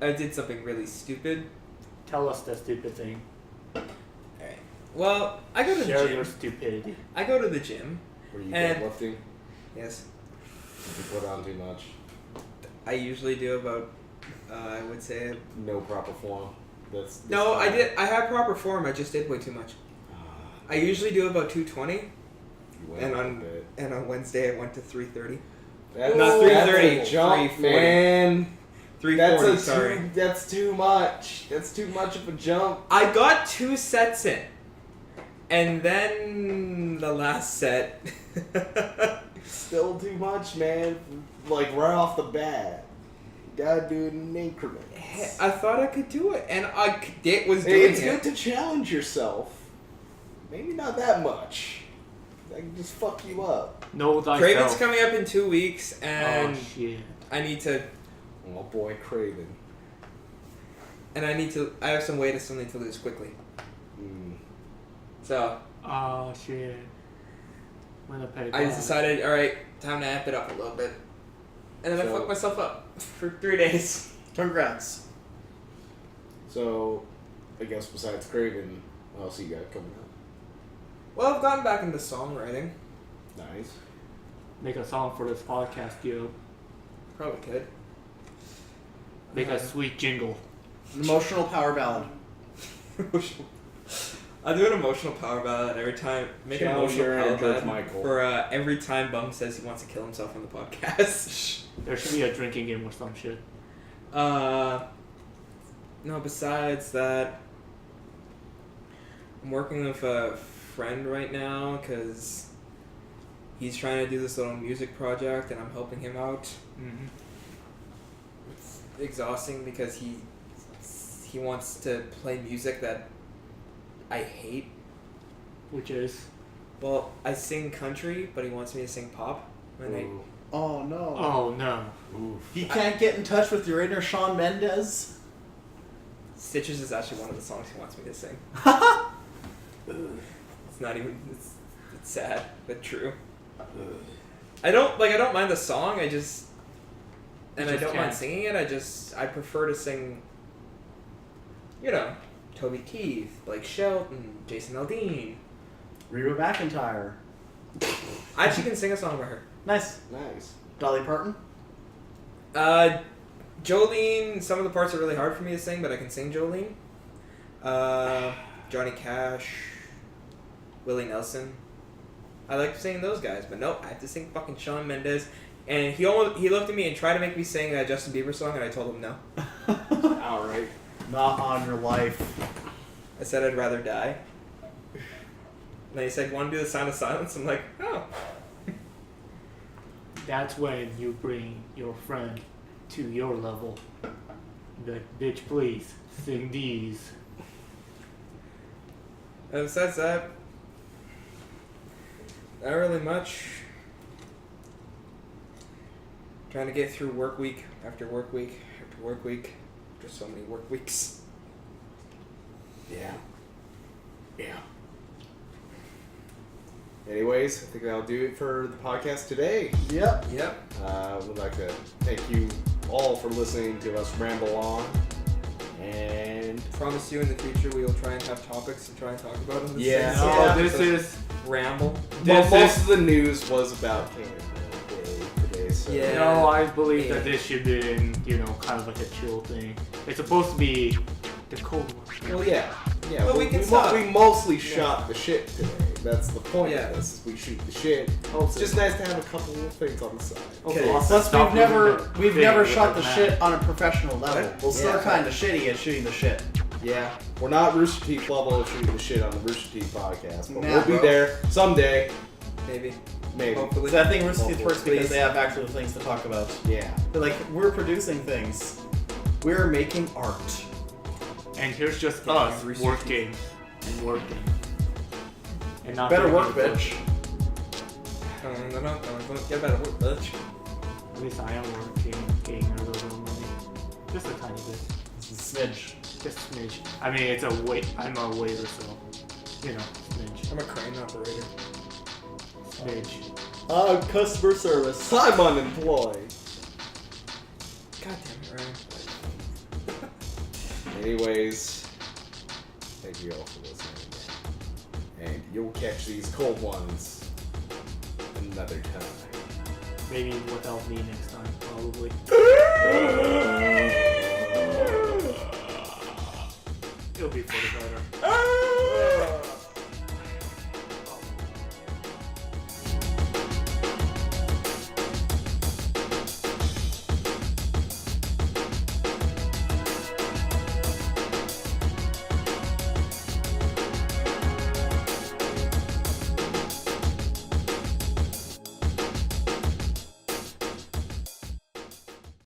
I did something really stupid. Tell us the stupid thing. Alright. Well, I go to the Share gym. your stupidity. I go to the gym. Were you And- deadlifting? Yes. Did you put on too much? I usually do about, I would say. No proper form. That's No, I did. I had proper form. I just did way too much. I usually do about 220, You went and a on bit. Wednesday I went to 330. That's, not that's 330, a jump, 340. man. 340. Sorry. That's too much. That's too much of a jump. I got 2 sets in, and then the last set. Still too much, man. Like right off the bat. You gotta do it in increments. I thought I could do it, and I was Hey, doing it's it. good to challenge yourself. Maybe not that much. That can just fuck you up. Know thyself. Craven's coming up in 2 weeks, and Oh shit. I need to. Oh boy, Craven. And I have some weight I still need to lose quickly. Mm. So Oh shit. Winnipeg. I just decided, all right, time to amp it up a little bit, and then I So- fucked myself up for 3 days. Congrats. So, I guess besides Craven, what else you got coming up? Well, I've gotten back into songwriting. Nice. Make a song for this podcast, yo. Probably could. Make a sweet jingle. An emotional power ballad. I'll do an emotional power ballad every time. Make an Challenge emotional your power inner George ballad Michael. for every time Bum says he wants to kill himself on the podcast. There should be a drinking game or some shit. No, besides that, I'm working with a friend right now because he's trying to do this little music project and I'm helping him out. Mm-hmm. It's exhausting because he wants to play music that I hate. Which is. Well, I sing country, but he wants me to sing pop. And Ooh. Oh no. Oh no. Oof. You can't get in touch with your inner Shawn Mendes? Stitches is actually one of the songs he wants me to sing. It's not even. It's sad, but true. I don't mind the song. I just. And You I just don't mind can't. singing it. I prefer to sing. You know, Toby Keith, Blake Shelton, Jason Aldean. Reba McEntire. I actually can sing a song by her. Nice. Nice. Dolly Parton. Jolene, some of the parts are really hard for me to sing, but I can sing Jolene. Johnny Cash, Willie Nelson. I like singing those guys, but nope, I have to sing fucking Shawn Mendes. And he looked at me and tried to make me sing a Justin Bieber song, and I told him no. Alright. Not on your life. I said I'd rather die. And then he said, "Want to do the Sound of Silence?" I'm like, oh. That's when you bring your friend to your level. The bitch, please sing these. Besides that, not really much. Trying to get through work week after work week after work week. Just so many work weeks. Yeah. Yeah. Anyways, I think that'll do it for the podcast today. Yep. Yep. We'd like to thank you all for listening to us ramble on. And Promise you in the future we will try and have topics to try and talk about in this. Yeah. No, Yeah. this is ramble. This most is- of the news was about Canada Day today, so Yeah. no. I believe Yeah. that this should be, kind of like a chill thing. It's supposed to be the cold one. Well, yeah. Yeah, Well, we can we stop. mostly shot the shit today. That's the point Yeah. of this. Is we shoot the shit. Oh, It's just nice to have a couple of things on the side. Okay. Also, Plus, stop we've never moving the thing never with shot the the map. shit on a professional level. What? We're still Yeah. kind of shitty at shooting the shit. Yeah, we're not Rooster Teeth level of shooting the shit on the Rooster Teeth podcast, but Nah, we'll be bro. there someday, Maybe. maybe. Hopefully. So I think Rooster Teeth works because Please. they have actual things to talk about. Yeah. But like, we're producing things. We're making art. And here's just Yeah, us research. working and working. And not Better doing work, anything. bitch. Get better work, bitch. At least I am working, getting a little money. Just a tiny bit. This is a smidge. Just a smidge. I mean, it's a wait. I'm a waiter, so smidge, I'm a crane operator. smidge. Customer service. I'm unemployed. God damn it, Ryan. Anyways, thank you all for listening. And you'll catch these cold ones another time. Maybe without me next time, probably.